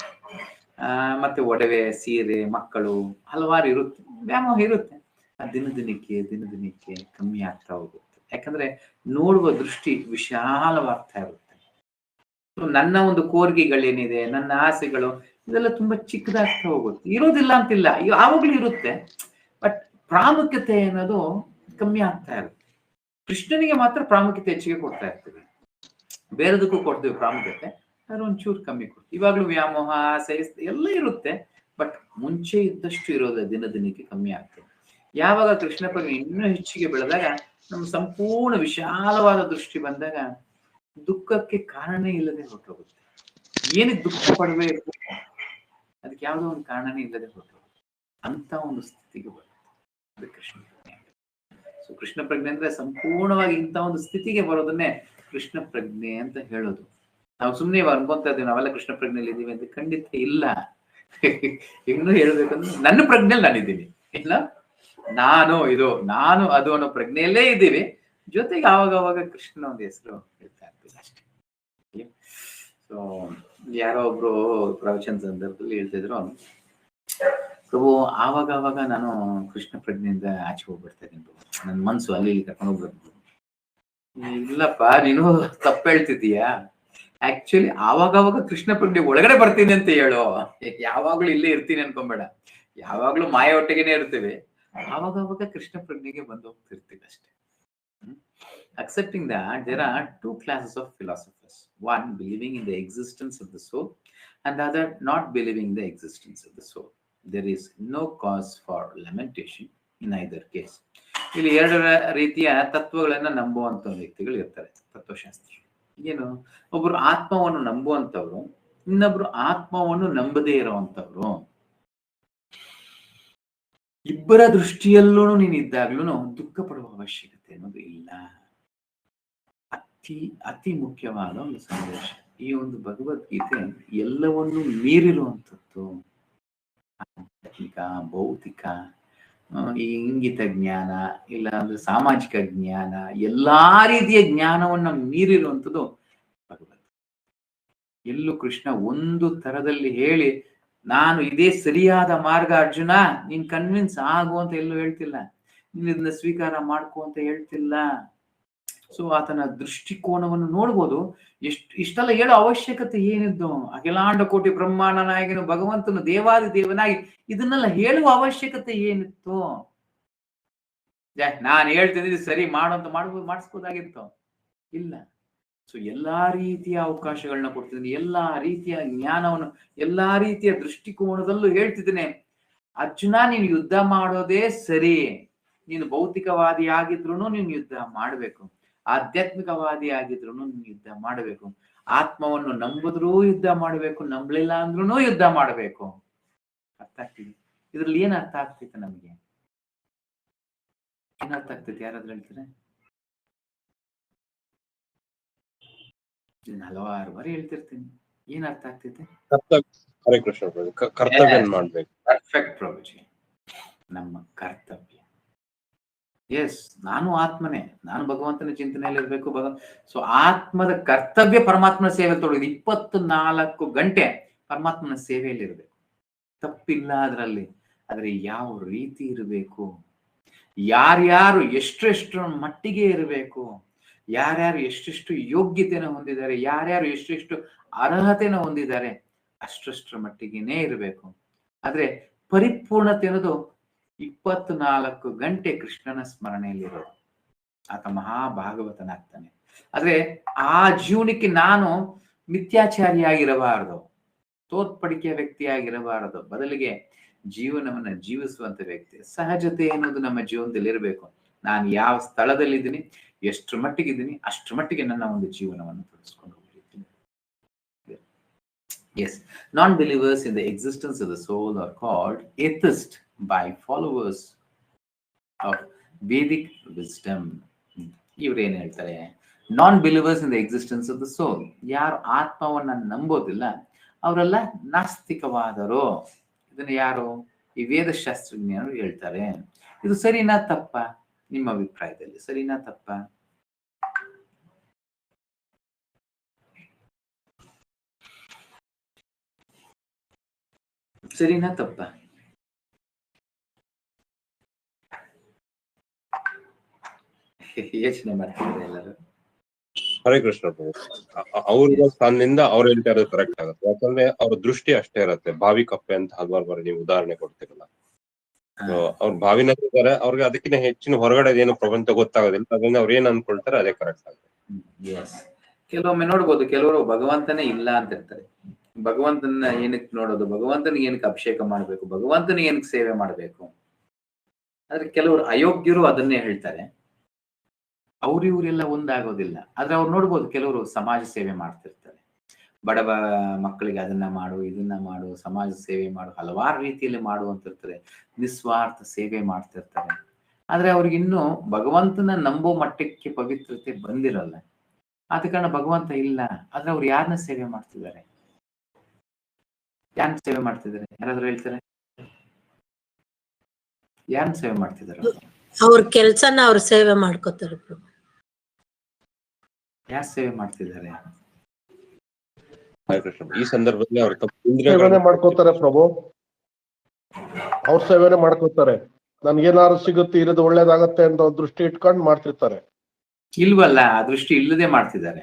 ಮತ್ತೆ ಒಡವೆ, ಸೀರೆ, ಮಕ್ಕಳು ಹಲವಾರು ಇರುತ್ತೆ, ವ್ಯಾಮೋಹ ಇರುತ್ತೆ. ದಿನ ದಿನಕ್ಕೆ ಕಮ್ಮಿ ಆಗ್ತಾ ಹೋಗುತ್ತೆ. ಯಾಕಂದ್ರೆ ನೋಡುವ ದೃಷ್ಟಿ ವಿಶಾಲವಾಗ್ತಾ ಇರುತ್ತೆ. ನನ್ನ ಒಂದು ಕೋರಿಕೆಗಳೇನಿದೆ, ನನ್ನ ಆಸೆಗಳು, ಇದೆಲ್ಲ ತುಂಬಾ ಚಿಕ್ಕದಾಗ್ತಾ ಹೋಗುತ್ತೆ. ಇರೋದಿಲ್ಲ ಅಂತಿಲ್ಲ, ಯಾವಾಗ್ಲೂ ಇರುತ್ತೆ, ಬಟ್ ಪ್ರಾಮುಖ್ಯತೆ ಅನ್ನೋದು ಕಮ್ಮಿ ಆಗ್ತಾ ಇರುತ್ತೆ. ಕೃಷ್ಣನಿಗೆ ಮಾತ್ರ ಪ್ರಾಮುಖ್ಯತೆ ಹೆಚ್ಚಿಗೆ ಕೊಡ್ತಾ ಇರ್ತೀವಿ, ಬೇರೆದಕ್ಕೂ ಕೊಡ್ತೀವಿ ಪ್ರಾಮುಖ್ಯತೆ, ಆದ್ರೆ ಒಂಚೂರು ಕಮ್ಮಿ ಕೊಡ್ತೀವಿ. ಇವಾಗ್ಲೂ ವ್ಯಾಮೋಹ, ಆಸೆ ಎಲ್ಲ ಇರುತ್ತೆ, ಬಟ್ ಮುಂಚೆ ಇದ್ದಷ್ಟು ಇರೋದು ದಿನಕ್ಕೆ ಕಮ್ಮಿ ಆಗ್ತದೆ. ಯಾವಾಗ ಕೃಷ್ಣ ಪ್ರಜ್ಞೆ ಇನ್ನೂ ಹೆಚ್ಚಿಗೆ ಬೆಳೆದಾಗ, ನಮ್ಮ ಸಂಪೂರ್ಣ ವಿಶಾಲವಾದ ದೃಷ್ಟಿ ಬಂದಾಗ ದುಃಖಕ್ಕೆ ಕಾರಣನೇ ಇಲ್ಲದೆ ಹೊರಟೋಗುತ್ತೆ. ಏನಕ್ಕೆ ದುಃಖ ಪಡಬೇಕು, ಅದಕ್ಕೆ ಯಾವುದೋ ಒಂದು ಕಾರಣನೇ ಇಲ್ಲದೆ ಹೊರಟೋಗುತ್ತೆ. ಅಂತ ಒಂದು ಸ್ಥಿತಿಗೆ ಬರುತ್ತೆ ಅದು ಕೃಷ್ಣ ಪ್ರಜ್ಞೆ. ಸೊ ಕೃಷ್ಣ ಪ್ರಜ್ಞೆ ಅಂದ್ರೆ ಸಂಪೂರ್ಣವಾಗಿ ಇಂಥ ಒಂದು ಸ್ಥಿತಿಗೆ ಬರೋದನ್ನೇ ಕೃಷ್ಣ ಪ್ರಜ್ಞೆ ಅಂತ ಹೇಳೋದು. ನಾವು ಸುಮ್ಮನೆ ಅನ್ಕೊಂತಾ ಇದ್ದೀವಿ ನಾವೆಲ್ಲ ಕೃಷ್ಣ ಪ್ರಜ್ಞೆಯಲ್ಲಿ ಇದ್ದೀವಿ ಅಂತ. ಖಂಡಿತ ಇಲ್ಲ. ಇನ್ನೂ ಹೇಳ್ಬೇಕಂದ್ರೆ ನನ್ನ ಪ್ರಜ್ಞೆಯಲ್ಲಿ ನಾನಿದ್ದೀನಿ, ಇಲ್ಲ ನಾನು ಅದು ಅನ್ನೋ ಪ್ರಜ್ಞೆಯಲ್ಲೇ ಇದ್ದೀವಿ. ಜೊತೆಗೆ ಆವಾಗ ಕೃಷ್ಣನ ಒಂದು ಹೆಸರು ಹೇಳ್ತಾ ಇರ್ತೀವಿ ಅಷ್ಟೇ. ಸೊ ಯಾರೋ ಒಬ್ರು ಪ್ರವಚನ ಸಂದರ್ಭದಲ್ಲಿ ಹೇಳ್ತಿದ್ರು, ಪ್ರಭು ಆವಾಗ ನಾನು ಕೃಷ್ಣ ಪ್ರಜ್ಞೆಯಿಂದ ಆಚೆ ಹೋಗ್ಬಿಡ್ತಾ ಇದ್ದೀನಿ, ನನ್ನ ಮನ್ಸು ಅಲ್ಲಿ ಕರ್ಕೊಂಡು ಹೋಗ್ಬಿಡ್ತೀನಿ. ಇಲ್ಲಪ್ಪ, ನೀನು ತಪ್ಪು ಹೇಳ್ತಿದ್ದೀಯಾ. ಆಕ್ಚುಲಿ ಆವಾಗ ಕೃಷ್ಣ ಪ್ರಜ್ಞೆ ಒಳಗಡೆ ಬರ್ತೀನಿ ಅಂತ ಹೇಳೋ. ಯಾವಾಗ್ಲೂ ಇಲ್ಲೇ ಇರ್ತೀನಿ ಅನ್ಕೊಂಬೇಡ, ಯಾವಾಗ್ಲೂ ಮಾಯ ಒಟ್ಟಿಗೆನೆ ಇರ್ತೀವಿ. ಆವಾಗ ಕೃಷ್ಣ ಪ್ರಜ್ಞೆಗೆ ಬಂದು ಹೋಗ್ತಿರ್ತೀವಿ ಅಷ್ಟೇ. Accepting that there are two classes of philosophers, one believing in the existence of the soul and the other not believing the existence of the soul. There is no cause for lamentation in either case. ಇಲ್ಲಿ ಎರಡು ರೀತಿಯ ತತ್ವಗಳನ್ನ ನಂಬುವಂತ ವ್ಯಕ್ತಿಗಳು ಇರ್ತಾರೆ ತತ್ವಶಾಸ್ತ್ರ. ಏನು, ಒಬ್ರು ಆತ್ಮವನ್ನು ನಂಬುವಂತವ್ರು, ಇನ್ನೊಬ್ರು ಆತ್ಮವನ್ನು ನಂಬದೇ ಇರುವಂತವ್ರು. ಇಬ್ಬರ ದೃಷ್ಟಿಯಲ್ಲೂ ನೀನಿದ್ದಾಗ್ಲೂ ದುಃಖ ಪಡುವ ಅವಶ್ಯಕತೆ ಅನ್ನೋದು ಇಲ್ಲ. ಅತಿ ಮುಖ್ಯವಾದ ಒಂದು ಸಂದೇಶ ಈ ಒಂದು ಭಗವದ್ಗೀತೆ. ಎಲ್ಲವನ್ನೂ ಮೀರಿರುವಂಥದ್ದು. ಆಧ್ಯಾತ್ಮಿಕ, ಭೌತಿಕ, ಈ ಇಂಗಿತ ಜ್ಞಾನ, ಇಲ್ಲ ಅಂದ್ರೆ ಸಾಮಾಜಿಕ ಜ್ಞಾನ, ಎಲ್ಲಾ ರೀತಿಯ ಜ್ಞಾನವನ್ನ ಮೀರಿರುವಂಥದ್ದು ಭಗವದ್. ಎಲ್ಲೂ ಕೃಷ್ಣ ಒಂದು ತರದಲ್ಲಿ ಹೇಳಿ ನಾನು ಇದೇ ಸರಿಯಾದ ಮಾರ್ಗ ಅರ್ಜುನ, ನೀನ್ ಕನ್ವಿನ್ಸ್ ಆಗು ಅಂತ ಎಲ್ಲೂ ಹೇಳ್ತಿಲ್ಲ, ನೀನ್ ಇದನ್ನ ಸ್ವೀಕಾರ ಮಾಡ್ಕೋ ಅಂತ ಹೇಳ್ತಿಲ್ಲ. ಸೊ ಆತನ ದೃಷ್ಟಿಕೋನವನ್ನು ನೋಡ್ಬೋದು. ಇಷ್ಟೆಲ್ಲ ಹೇಳೋ ಅವಶ್ಯಕತೆ ಏನಿದ್ದು? ಅಖಿಲಾಂಡ ಕೋಟಿ ಬ್ರಹ್ಮಾಂಡ ನಾಯಕನು ಭಗವಂತನು ದೇವಾದಿ ದೇವನಾಗಿ ಇದನ್ನೆಲ್ಲ ಹೇಳುವ ಅವಶ್ಯಕತೆ ಏನಿತ್ತು? ನಾನು ಹೇಳ್ತಿದ್ದೀನಿ ಸರಿ ಮಾಡು ಅಂತ ಮಾಡಿಸ್ಬೋದಾಗಿತ್ತು, ಇಲ್ಲ. ಸೊ ಎಲ್ಲಾ ರೀತಿಯ ಅವಕಾಶಗಳನ್ನ ಕೊಡ್ತಿದ್ದೀನಿ, ಎಲ್ಲಾ ರೀತಿಯ ಜ್ಞಾನವನ್ನು, ಎಲ್ಲಾ ರೀತಿಯ ದೃಷ್ಟಿಕೋನದಲ್ಲೂ ಹೇಳ್ತಿದ್ದೀನಿ. ಅರ್ಜುನ, ನೀನು ಯುದ್ಧ ಮಾಡೋದೇ ಸರಿ. ನೀನು ಭೌತಿಕವಾದಿ ಆಗಿದ್ರು ನೀನು ಯುದ್ಧ ಮಾಡ್ಬೇಕು, ಆಧ್ಯಾತ್ಮಿಕವಾದಿ ಆಗಿದ್ರು ನೀನು ಯುದ್ಧ ಮಾಡಬೇಕು, ಆತ್ಮವನ್ನು ನಂಬಿದ್ರೂ ಯುದ್ಧ ಮಾಡಬೇಕು, ನಂಬಲಿಲ್ಲ ಅಂದ್ರೂ ಯುದ್ಧ ಮಾಡಬೇಕು. ಅರ್ಥ ಆಗ್ತಿದೆ? ಇದ್ರಲ್ಲಿ ಏನ್ ಅರ್ಥ ಆಗ್ತೈತೆ ನಮ್ಗೆ? ಏನ್ ಅರ್ಥ ಆಗ್ತೈತೆ? ಯಾರಾದ್ರೂ ಹೇಳ್ತಾರೆ? ಹಲವಾರು ಬಾರಿ ಹೇಳ್ತಿರ್ತೀನಿ. ಏನ್ ಅರ್ಥ ಆಗ್ತೈತೆ? ಹರೇ ಕೃಷ್ಣ ಪ್ರಭು, ಕರ್ತವ್ಯ ಮಾಡ್ಬೇಕು. ಪರ್ಫೆಕ್ಟ್ ಪ್ರಭುಜಿ, ನಮ್ಮ ಕರ್ತವ್ಯ. ಎಸ್, ನಾನು ಆತ್ಮನೇ, ನಾನು ಭಗವಂತನ ಚಿಂತನೆಯಲ್ಲಿ ಇರ್ಬೇಕು. ಸೊ ಆತ್ಮದ ಕರ್ತವ್ಯ ಪರಮಾತ್ಮನ ಸೇವೆ ತೊಡಗಿದೆ. 24 ಗಂಟೆ ಪರಮಾತ್ಮನ ಸೇವೆಯಲ್ಲಿ ಇರಬೇಕು, ತಪ್ಪಿಲ್ಲ ಅದರಲ್ಲಿ. ಆದ್ರೆ ಯಾವ ರೀತಿ ಇರಬೇಕು, ಯಾರ್ಯಾರು ಎಷ್ಟೆಷ್ಟು ಮಟ್ಟಿಗೆ ಇರಬೇಕು, ಯಾರ್ಯಾರು ಎಷ್ಟೆಷ್ಟು ಯೋಗ್ಯತೆನ ಹೊಂದಿದ್ದಾರೆ, ಯಾರ್ಯಾರು ಎಷ್ಟೆಷ್ಟು ಅರ್ಹತೆನ ಹೊಂದಿದ್ದಾರೆ, ಅಷ್ಟರ ಮಟ್ಟಿಗೆನೇ ಇರಬೇಕು. ಆದ್ರೆ ಪರಿಪೂರ್ಣತೆ ಅನ್ನೋದು 24 ಗಂಟೆ ಕೃಷ್ಣನ ಸ್ಮರಣೆಯಲ್ಲಿರೋದು. ಆತ ಮಹಾಭಾಗವತನಾಗ್ತಾನೆ. ಆದ್ರೆ ಆ ಜೀವನಕ್ಕೆ ನಾನು ಮಿಥ್ಯಾಚಾರಿಯಾಗಿರಬಾರದು, ತೋರ್ಪಡಿಕೆಯ ವ್ಯಕ್ತಿಯಾಗಿರಬಾರದು. ಬದಲಿಗೆ ಜೀವನವನ್ನ ಜೀವಿಸುವಂತ ವ್ಯಕ್ತಿ. ಸಹಜತೆ ಅನ್ನೋದು ನಮ್ಮ ಜೀವನದಲ್ಲಿ ಇರಬೇಕು. ನಾನು ಯಾವ ಸ್ಥಳದಲ್ಲಿದ್ದೀನಿ, ಎಷ್ಟರ ಮಟ್ಟಿಗಿದ್ದೀನಿ, ಅಷ್ಟರ ಮಟ್ಟಿಗೆ ನನ್ನ ಒಂದು ಜೀವನವನ್ನು ತೊಡಗಿಸ್ಕೊಂಡು ಹೋಗ್ತೀನಿ. Yes, non-believers in the existence of the soul are called atheists by followers of Vedic wisdom. ಇವ್ರೇನ್ ಹೇಳ್ತಾರೆ? non-believers in the existence of the soul, ಯಾರು ಆತ್ಮವನ್ನ ನಂಬೋದಿಲ್ಲ ಅವರೆಲ್ಲ ನಾಸ್ತಿಕವಾದರು. ಇದನ್ನ ಯಾರು? ಈ ವೇದಶಾಸ್ತ್ರಜ್ಞರು ಹೇಳ್ತಾರೆ. ಇದು ಸರಿನಾ ತಪ್ಪಾ? ನಿಮ್ಮ ಅಭಿಪ್ರಾಯದಲ್ಲಿ ಸರಿನಾ ತಪ್ಪಾ? ಸರಿನಾ ತಪ್ಪಾ? ಯೋಚನೆ ಮಾಡ್ತಿದ್ದಾರೆ ಎಲ್ಲರೂ. ಹರೇ ಕೃಷ್ಣ ಪ್ರಭು. ಅವ್ರ ಸ್ಥಾನದಿಂದ ಅವ್ರು ಹೇಳ್ತಾ ಇರೋದು ಕರೆಕ್ಟ್ ಆಗುತ್ತೆ. ಯಾಕಂದ್ರೆ ಅವ್ರ ದೃಷ್ಟಿ ಅಷ್ಟೇ ಇರತ್ತೆ. ಬಾವಿ ಕಪ್ಪೆ ಅಂತ ಹಲವಾರು ಬಾರಿ ನೀವು ಉದಾಹರಣೆ ಕೊಡ್ತೀರಲ್ಲ, ಅವ್ರ ಬಾವಿನಲ್ಲಿದ್ದಾರೆ, ಅವ್ರಿಗೆ ಅದಕ್ಕಿಂತ ಹೆಚ್ಚಿನ ಹೊರಗಡೆ ಏನು ಪ್ರಪಂಚ ಗೊತ್ತಾಗೋದಿಲ್ಲ. ಅದನ್ನ ಅವ್ರು ಏನ್ ಅನ್ಕೊಳ್ತಾರೆ ಅದೇ ಕರೆಕ್ಟ್ ಆಗುತ್ತೆ. ಕೆಲವೊಮ್ಮೆ ನೋಡ್ಬೋದು, ಕೆಲವರು ಭಗವಂತನೇ ಇಲ್ಲ ಅಂತ ಇರ್ತಾರೆ. ಭಗವಂತನ ಏನಕ್ಕೆ ನೋಡೋದು, ಭಗವಂತನಿಗೆ ಏನಕ್ಕೆ ಅಭಿಷೇಕ ಮಾಡ್ಬೇಕು, ಭಗವಂತನಿಗೆ ಏನಕ್ಕೆ ಸೇವೆ ಮಾಡ್ಬೇಕು. ಆದ್ರೆ ಕೆಲವರು ಅಯೋಗ್ಯರು ಅದನ್ನೇ ಹೇಳ್ತಾರೆ. ಇವರೆಲ್ಲ ಒಂದಾಗೋದಿಲ್ಲ. ಆದ್ರೆ ಅವ್ರು ನೋಡ್ಬೋದು, ಕೆಲವರು ಸಮಾಜ ಸೇವೆ ಮಾಡ್ತಿರ್ತಾರೆ. ಬಡವ ಮಕ್ಕಳಿಗೆ ಅದನ್ನ ಮಾಡು, ಇದನ್ನ ಮಾಡು, ಸಮಾಜ ಸೇವೆ ಮಾಡು, ಹಲವಾರು ರೀತಿಯಲ್ಲಿ ಮಾಡುವಂತಿರ್ತಾರೆ. ನಿಸ್ವಾರ್ಥ ಸೇವೆ ಮಾಡ್ತಿರ್ತಾರೆ. ಆದ್ರೆ ಅವ್ರಿಗಿನ್ನೂ ಭಗವಂತನ ನಂಬೋ ಮಟ್ಟಕ್ಕೆ ಪವಿತ್ರತೆ ಬಂದಿರಲ್ಲ. ಆದ ಕಾರಣ ಭಗವಂತ ಇಲ್ಲ. ಆದ್ರೆ ಅವ್ರು ಯಾರನ್ನ ಸೇವೆ ಮಾಡ್ತಿದ್ದಾರೆ? ಯಾರನ್ನ ಸೇವೆ ಮಾಡ್ತಿದ್ದಾರೆ? ಯಾರಾದ್ರೂ ಹೇಳ್ತಾರೆ? ಯಾರನ್ನ ಸೇವೆ ಮಾಡ್ತಿದ್ದಾರೆ? ಅವ್ರ ಕೆಲ್ಸನ ಅವ್ರ ಸೇವೆ ಮಾಡ್ಕೋತಾರೆ ಪ್ರಭು. ಯಾರು ಸೇವೆ ಮಾಡ್ತಿದ್ದಾರೆ? ಈ ಸಂದರ್ಭದಲ್ಲಿ ಅವ್ರ ಸೇವೆನೆ ಮಾಡ್ಕೋತಾರೆ ಪ್ರಭು. ಅವ್ರ ಸೇವೆನೆ ಮಾಡ್ಕೋತಾರೆ. ನನ್ಗೇನಾದ್ರು ಸಿಗುತ್ತೆ, ಇರೋದು ಒಳ್ಳೇದಾಗತ್ತೆ ಅಂತ ದೃಷ್ಟಿ ಇಟ್ಕೊಂಡು ಮಾಡ್ತಿರ್ತಾರೆ. ಇಲ್ವಲ್ಲ, ಆ ದೃಷ್ಟಿ ಇಲ್ಲದೆ ಮಾಡ್ತಿದ್ದಾರೆ.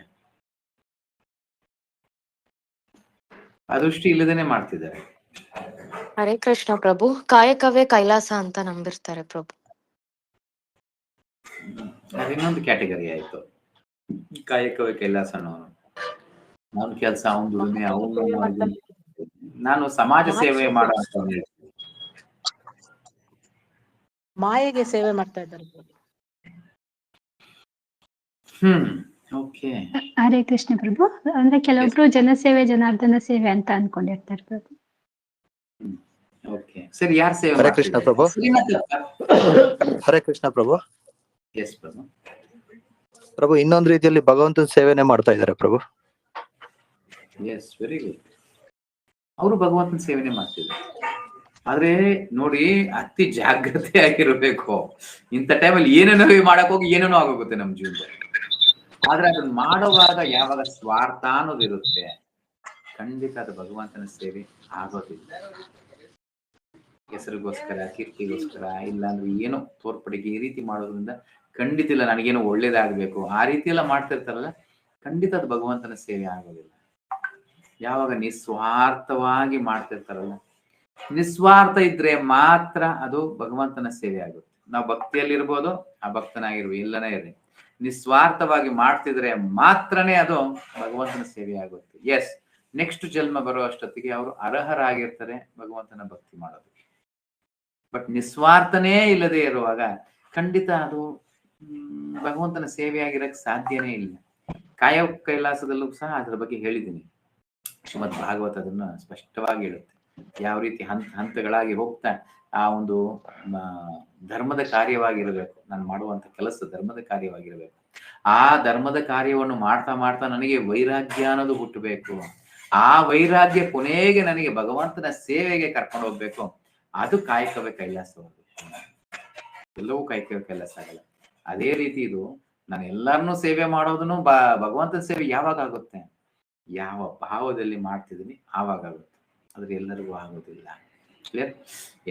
ಆ ದೃಷ್ಟಿ ಇಲ್ಲದೇನೆ ಮಾಡ್ತಿದ್ದಾರೆ. ಹರೇ ಕೃಷ್ಣ ಪ್ರಭು. ಕಾಯಕವೇ ಕೈಲಾಸ ಅಂತ ನಂಬಿರ್ತಾರೆ ಪ್ರಭು. ಇನ್ನೊಂದು ಕ್ಯಾಟಗರಿ ಆಯ್ತು. ಕಾಯಕವೇ ಕೈಲಾಸ ಅನ್ನೋನು, ಅವನ ಕೆಲಸ, ಅವನ ದುಡಿಮೆ, ಅವನು ನಾನು ಸಮಾಜ ಸೇವೆ ಮಾಡೋ ಅಂತ ಮಾಯೆಗೆ ಸೇವೆ ಮಾಡ್ತಾ ಇದ್ದಾರೆ. ಓಕೆ. ಹರೇ ಕೃಷ್ಣ ಪ್ರಭು. ಅಂದ್ರೆ ಕೆಲವೊಬ್ರು ಜನಸೇವೆ ಜನಾರ್ದನ ಸೇವೆ ಅಂತ ಅನ್ಕೊಂಡಿರ್ತಾರೆ ಪ್ರಭು. ಓಕೆ, ಸರಿ. ಯಾರು ಸೇವೆ? ಹರೇ ಕೃಷ್ಣ ಪ್ರಭು. ಹರೇ ಕೃಷ್ಣ ಪ್ರಭು. ಎಸ್ ಪ್ರಭು. ಪ್ರಭು, ಇನ್ನೊಂದು ರೀತಿಯಲ್ಲಿ ಭಗವಂತನ ಸೇವೆನೆ ಮಾಡ್ತಾ ಇದ್ದಾರೆ ಪ್ರಭು. S, very good. ಅವರು ಭಗವಂತನ ಸೇವೆನೆ ಮಾಡ್ತಿದ್ದಾರೆ. ಆದ್ರೆ ನೋಡಿ, ಅತಿ ಜಾಗ್ರತೆ ಆಗಿರ್ಬೇಕು. ಇಂಥ ಟೈಮಲ್ಲಿ ಏನೇನೋ ಮಾಡಕ್ ಹೋಗಿ ಏನೇನೋ ಆಗೋಗುತ್ತೆ ನಮ್ಮ ಜೀವನದಲ್ಲಿ. ಆದ್ರೆ ಅದನ್ನ ಮಾಡುವಾಗ ಯಾವಾಗ ಸ್ವಾರ್ಥ ಅನ್ನೋದಿರುತ್ತೆ, ಖಂಡಿತ ಅದು ಭಗವಂತನ ಸೇವೆ ಆಗೋದಿಲ್ಲ. ಹೆಸರಿಗೋಸ್ಕರ, ಕೀರ್ತಿಗೋಸ್ಕರ, ಇಲ್ಲಾಂದ್ರೆ ಏನೋ ತೋರ್ಪಡಿಗೆ ಈ ರೀತಿ ಮಾಡೋದ್ರಿಂದ ಖಂಡಿತ ಇಲ್ಲ ನನಗೇನೋ ಒಳ್ಳೇದಾಗ್ಬೇಕು ಆ ರೀತಿ ಎಲ್ಲ ಮಾಡ್ತಿರ್ತಾರಲ್ಲ, ಖಂಡಿತ ಅದು ಭಗವಂತನ ಸೇವೆ ಆಗೋದಿಲ್ಲ. ಯಾವಾಗ ನಿಸ್ವಾರ್ಥವಾಗಿ ಮಾಡ್ತಿರ್ತಾರಲ್ಲ, ನಿಸ್ವಾರ್ಥ ಇದ್ರೆ ಮಾತ್ರ ಅದು ಭಗವಂತನ ಸೇವೆ ಆಗುತ್ತೆ. ನಾವು ಭಕ್ತಿಯಲ್ಲಿ ಇರ್ಬೋದು, ಆ ಭಕ್ತನಾಗಿರ್ಬೋದು, ಎಲ್ಲನೇ ಇರಲಿ, ನಿಸ್ವಾರ್ಥವಾಗಿ ಮಾಡ್ತಿದ್ರೆ ಮಾತ್ರನೇ ಅದು ಭಗವಂತನ ಸೇವೆ ಆಗುತ್ತೆ. ಎಸ್, ನೆಕ್ಸ್ಟ್ ಜನ್ಮ ಬರೋ ಅಷ್ಟೊತ್ತಿಗೆ ಅವರು ಅರ್ಹರಾಗಿರ್ತಾರೆ ಭಗವಂತನ ಭಕ್ತಿ ಮಾಡೋದಕ್ಕೆ. ಬಟ್ ನಿಸ್ವಾರ್ಥನೇ ಇಲ್ಲದೆ ಇರುವಾಗ ಖಂಡಿತ ಅದು ಭಗವಂತನ ಸೇವೆಯಾಗಿರಕ್ಕೆ ಸಾಧ್ಯನೇ ಇಲ್ಲ. ಕಾಯ ಕೈಲಾಸದಲ್ಲೂ ಸಹ ಅದ್ರ ಬಗ್ಗೆ ಹೇಳಿದ್ದೀನಿ. ಶ್ರೀಮದ್ ಭಾಗವತ ಅದನ್ನ ಸ್ಪಷ್ಟವಾಗಿ ಹೇಳುತ್ತೆ. ಯಾವ ರೀತಿ ಹಂತಗಳಾಗಿ ಹೋಗ್ತಾ ಆ ಒಂದು ಧರ್ಮದ ಕಾರ್ಯವಾಗಿರಬೇಕು. ನಾನು ಮಾಡುವಂತ ಕೆಲಸ ಧರ್ಮದ ಕಾರ್ಯವಾಗಿರಬೇಕು. ಆ ಧರ್ಮದ ಕಾರ್ಯವನ್ನು ಮಾಡ್ತಾ ಮಾಡ್ತಾ ನನಗೆ ವೈರಾಗ್ಯ ಅನ್ನೋದು ಹುಟ್ಟಬೇಕು. ಆ ವೈರಾಗ್ಯ ಕೊನೆಗೆ ನನಗೆ ಭಗವಂತನ ಸೇವೆಗೆ ಕರ್ಕೊಂಡು ಹೋಗ್ಬೇಕು. ಅದು ಕಾಯಕವೇ ಕೈಲಾಸವಾಗುತ್ತೆ. ಎಲ್ಲವೂ ಕಾಯಕವೇ ಕೈಲಾಸ ಆಗಲ್ಲ. ಅದೇ ರೀತಿ ಇದು ನಾನು ಎಲ್ಲರನ್ನೂ ಸೇವೆ ಮಾಡೋದನ್ನು ಭಗವಂತನ ಸೇವೆ ಯಾವಾಗ ಆಗುತ್ತೆ? ಯಾವ ಭಾವದಲ್ಲಿ ಮಾಡ್ತಿದ್ದೀನಿ ಆವಾಗ ಆಗುತ್ತೆ. ಆದ್ರೆ ಎಲ್ಲರಿಗೂ ಆಗೋದಿಲ್ಲ. Clear?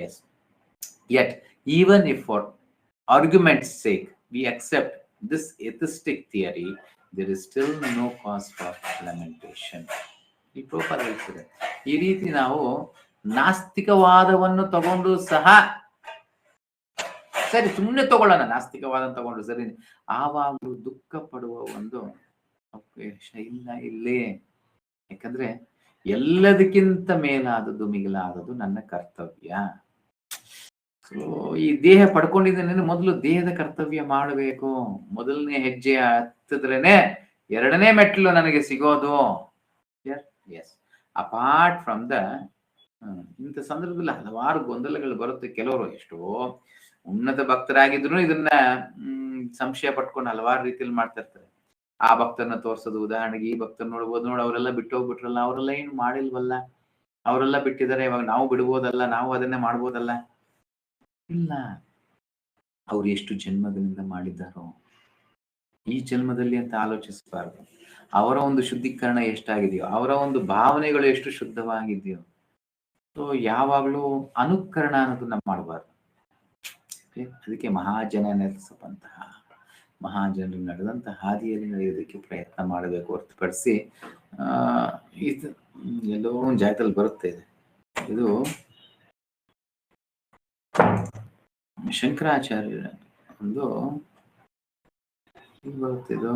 Yes. Yet, even if for argument's sake we accept this atheistic theory, there is still no cause for lamentation. ಈ ಪ್ರೊಫೈಲ್ ಹೇಳ್ತಿದೆ. ಈ ರೀತಿ ನಾವು ನಾಸ್ತಿಕವಾದವನ್ನು ತಗೊಂಡು ಸಹ ಸರಿ ಸುಮ್ಮನೆ ತಗೊಳ್ಳೋಣ, ನಾಸ್ತಿಕವಾದ ತಗೊಂಡು ಸರಿ, ಆವಾಗಲೂ ದುಃಖ ಪಡುವ ಒಂದು ಅವಕಾಶ ಇಲ್ಲ ಇಲ್ಲಿ. ಯಾಕಂದ್ರೆ ಎಲ್ಲದಕ್ಕಿಂತ ಮೇಲಾದದ್ದು ಮಿಗಿಲಾದದ್ದು ನನ್ನ ಕರ್ತವ್ಯ. ಸೊ ಈ ದೇಹ ಪಡ್ಕೊಂಡಿದ್ದೇನೆ, ಮೊದಲು ದೇಹದ ಕರ್ತವ್ಯ ಮಾಡಬೇಕು. ಮೊದಲನೇ ಹೆಜ್ಜೆ ಹತ್ತಿದ್ರೇನೆ ಎರಡನೇ ಮೆಟ್ಲು ನನಗೆ ಸಿಗೋದು. ಎಸ್, ಅಪಾರ್ಟ್ ಫ್ರಮ್ ದ ಇಂಥ ಸಂದರ್ಭದಲ್ಲಿ ಹಲವಾರು ಗೊಂದಲಗಳು ಬರುತ್ತೆ. ಕೆಲವರು ಎಷ್ಟೋ ಉನ್ನತ ಭಕ್ತರಾಗಿದ್ರು ಇದನ್ನ ಸಂಶಯ ಪಟ್ಕೊಂಡು ಹಲವಾರು ರೀತಿಯಲ್ಲಿ ಮಾಡ್ತಾ ಇರ್ತಾರೆ. ಆ ಭಕ್ತರನ್ನ ತೋರ್ಸೋದು, ಉದಾಹರಣೆಗೆ ಈ ಭಕ್ತರ್ ನೋಡ್ಬೋದು, ನೋಡಿ ಅವರೆಲ್ಲ ಬಿಟ್ಟು ಹೋಗ್ಬಿಟ್ರಲ್ಲ, ಅವರೆಲ್ಲ ಏನು ಮಾಡಿಲ್ವಲ್ಲ, ಅವರೆಲ್ಲ ಬಿಟ್ಟಿದ್ದಾರೆ, ಇವಾಗ ನಾವು ಬಿಡ್ಬೋದಲ್ಲ, ನಾವು ಅದನ್ನೇ ಮಾಡ್ಬೋದಲ್ಲ. ಇಲ್ಲ, ಅವ್ರು ಎಷ್ಟು ಜನ್ಮಗಳಿಂದ ಮಾಡಿದ್ದಾರೋ ಈ ಜನ್ಮದಲ್ಲಿ ಅಂತ ಆಲೋಚಿಸಬಾರ್ದು. ಅವರ ಒಂದು ಶುದ್ಧೀಕರಣ ಎಷ್ಟಾಗಿದೆಯೋ, ಅವರ ಒಂದು ಭಾವನೆಗಳು ಎಷ್ಟು ಶುದ್ಧವಾಗಿದೆಯೋ. ಸೊ ಯಾವಾಗಲೂ ಅನುಕರಣ ಅನ್ನೋದನ್ನ ಮಾಡಬಾರ್ದು. ಅದಕ್ಕೆ ಮಹಾಜನ ನೆಲೆಸಪ್ಪಂತಹ ಮಹಾಜನರು ನಡೆದಂತಹ ಹಾದಿಯಲ್ಲಿ ನಡೆಯೋದಕ್ಕೆ ಪ್ರಯತ್ನ ಮಾಡಬೇಕು ಹೊರತುಪಡಿಸಿ ಇದು ಎಲ್ಲೋ ಒಂದು ಜಾಗದಲ್ಲಿ ಬರುತ್ತೆ. ಇದು ಶಂಕರಾಚಾರ್ಯರ ಒಂದು ಬರುತ್ತೆ ಇದು.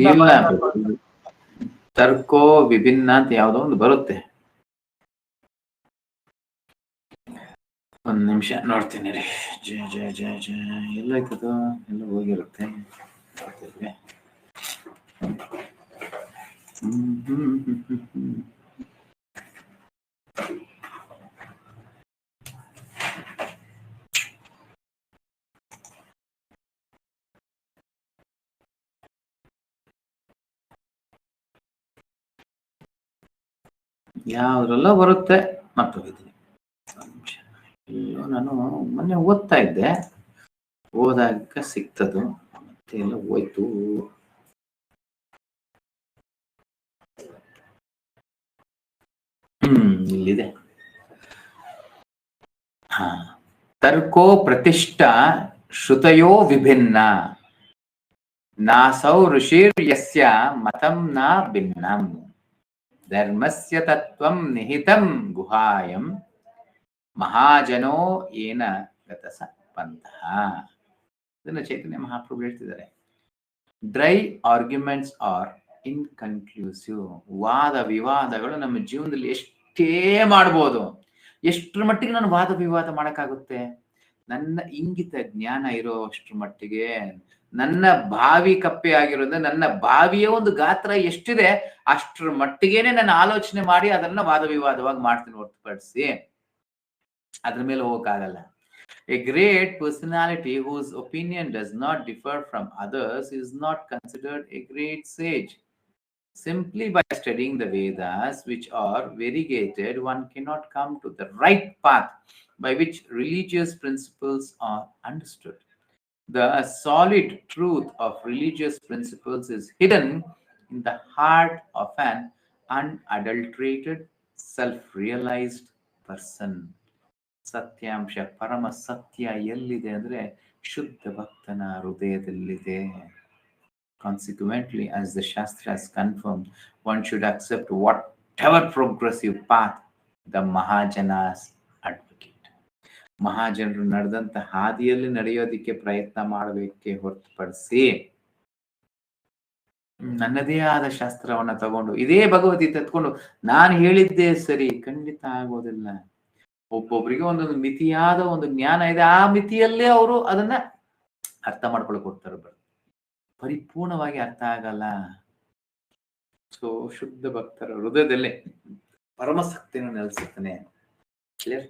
ಇಲ್ಲ, ತರ್ಕೋ ವಿಭಿನ್ನ ಅಂತ ಯಾವ್ದೋ ಒಂದು ಬರುತ್ತೆ. ಒಂದ್ ನಿಮಿಷ ನೋಡ್ತೀನಿ ರೀ. ಜಯ ಜಯ ಜಯ ಜಯ ಎಲ್ಲಾಯ್ತದ, ಎಲ್ಲ ಹೋಗಿರುತ್ತೆ. ಯಾವ್ದ್ರೆಲ್ಲ ಬರುತ್ತೆ ಮರ್ತೋಗಿದ್ದೀನಿ. ಎಲ್ಲೋ ನಾನು ಮೊನ್ನೆ ಓದ್ತಾ ಇದ್ದೆ, ಓದಾಗ ಸಿಕ್ತದು, ಮತ್ತೆ ಎಲ್ಲ ಹೋಯ್ತು. ಇಲ್ಲಿದೆ. ತರ್ಕೋ ಪ್ರತಿಷ್ಠಾ ಶ್ರುತಯೋ ವಿಭಿನ್ನ ನಾಸೌ ಋಷಿರ್ ಯಸ್ಯ ಮತಂ ನ ಭಿನ್ನಂ ಧರ್ಮಸ್ಯ ತತ್ವಂ ನಿಹಿತಂ ಗುಹಾಯಂ ಮಹಾಜನೋ ಏನ ಗತಸ ಪಂಥಃ. ಇದನ್ನ ಚೈತನ್ಯ ಮಹಾಪ್ರಭು ಹೇಳ್ತಿದ್ದಾರೆ. Dry arguments are inconclusive. ವಾದ ವಿವಾದಗಳು ನಮ್ಮ ಜೀವನದಲ್ಲಿ ಎಷ್ಟೇ ಮಾಡ್ಬೋದು, ಎಷ್ಟರ ಮಟ್ಟಿಗೆ ನಾನು ವಾದ ವಿವಾದ ಮಾಡಕ್ಕಾಗುತ್ತೆ? ನನ್ನ ಇಂಗಿತ ಜ್ಞಾನ ಇರೋ ಅಷ್ಟರ ಮಟ್ಟಿಗೆ, ನನ್ನ ಬಾವಿ ಕಪ್ಪೆ ಆಗಿರೋದ್ರೆ ನನ್ನ ಬಾವಿಯ ಒಂದು ಗಾತ್ರ ಎಷ್ಟಿದೆ ಅಷ್ಟರ ಮಟ್ಟಿಗೆನೆ ನಾನು ಆಲೋಚನೆ ಮಾಡಿ ಅದನ್ನ ವಾದ ವಿವಾದವಾಗಿ ಮಾಡ್ತೀನಿ ಹೊರತುಪಡಿಸಿ ಅದ್ರ ಮೇಲೆ ಹೋಗಕ್ಕಾಗಲ್ಲ. A great personality whose opinion does not differ from others is not considered a great sage. Simply by studying the Vedas, which are variegated, one cannot come to the right path by which religious principles are understood. The solid truth of religious principles is hidden in the heart of an unadulterated, self-realized person. ಸತ್ಯಾಂಶ, ಪರಮ ಸತ್ಯ ಎಲ್ಲಿದೆ ಅಂದ್ರೆ ಶುದ್ಧ ಭಕ್ತನ ಹೃದಯದಲ್ಲಿದೆ. Consequently, as the Shastras confirm, one should accept whatever progressive path the Mahajanas advocate. ಮಹಾಜನರು ನಡೆದಂತ ಹಾದಿಯಲ್ಲಿ ನಡೆಯೋದಿಕ್ಕೆ ಪ್ರಯತ್ನ ಮಾಡಬೇಕೆ ಹೊರತುಪಡಿಸಿ ನನ್ನದೇ ಆದ ಶಾಸ್ತ್ರವನ್ನ ತಗೊಂಡು ಇದೇ ಭಗವದ್ಗೀತೆ ತಗೊಂಡು ನಾನು ಹೇಳಿದ್ದೇ ಸರಿ, ಖಂಡಿತ ಆಗೋದಿಲ್ಲ. ಒಬ್ಬೊಬ್ಬರಿಗೆ ಒಂದೊಂದು ಮಿತಿಯಾದ ಒಂದು ಜ್ಞಾನ ಇದೆ, ಆ ಮಿತಿಯಲ್ಲೇ ಅವರು ಅದನ್ನ ಅರ್ಥ ಮಾಡ್ಕೊಳಕ್ ಹೋಗ್ತಾರೆ, ಪರಿಪೂರ್ಣವಾಗಿ ಅರ್ಥ ಆಗಲ್ಲ. ಸೊ ಶುದ್ಧ ಭಕ್ತರ ಹೃದಯದಲ್ಲೇ ಪರಮಶಕ್ತಿಯನ್ನು ನೆಲೆಸುತ್ತಾನೆ. ಕ್ಲಿಯರ್?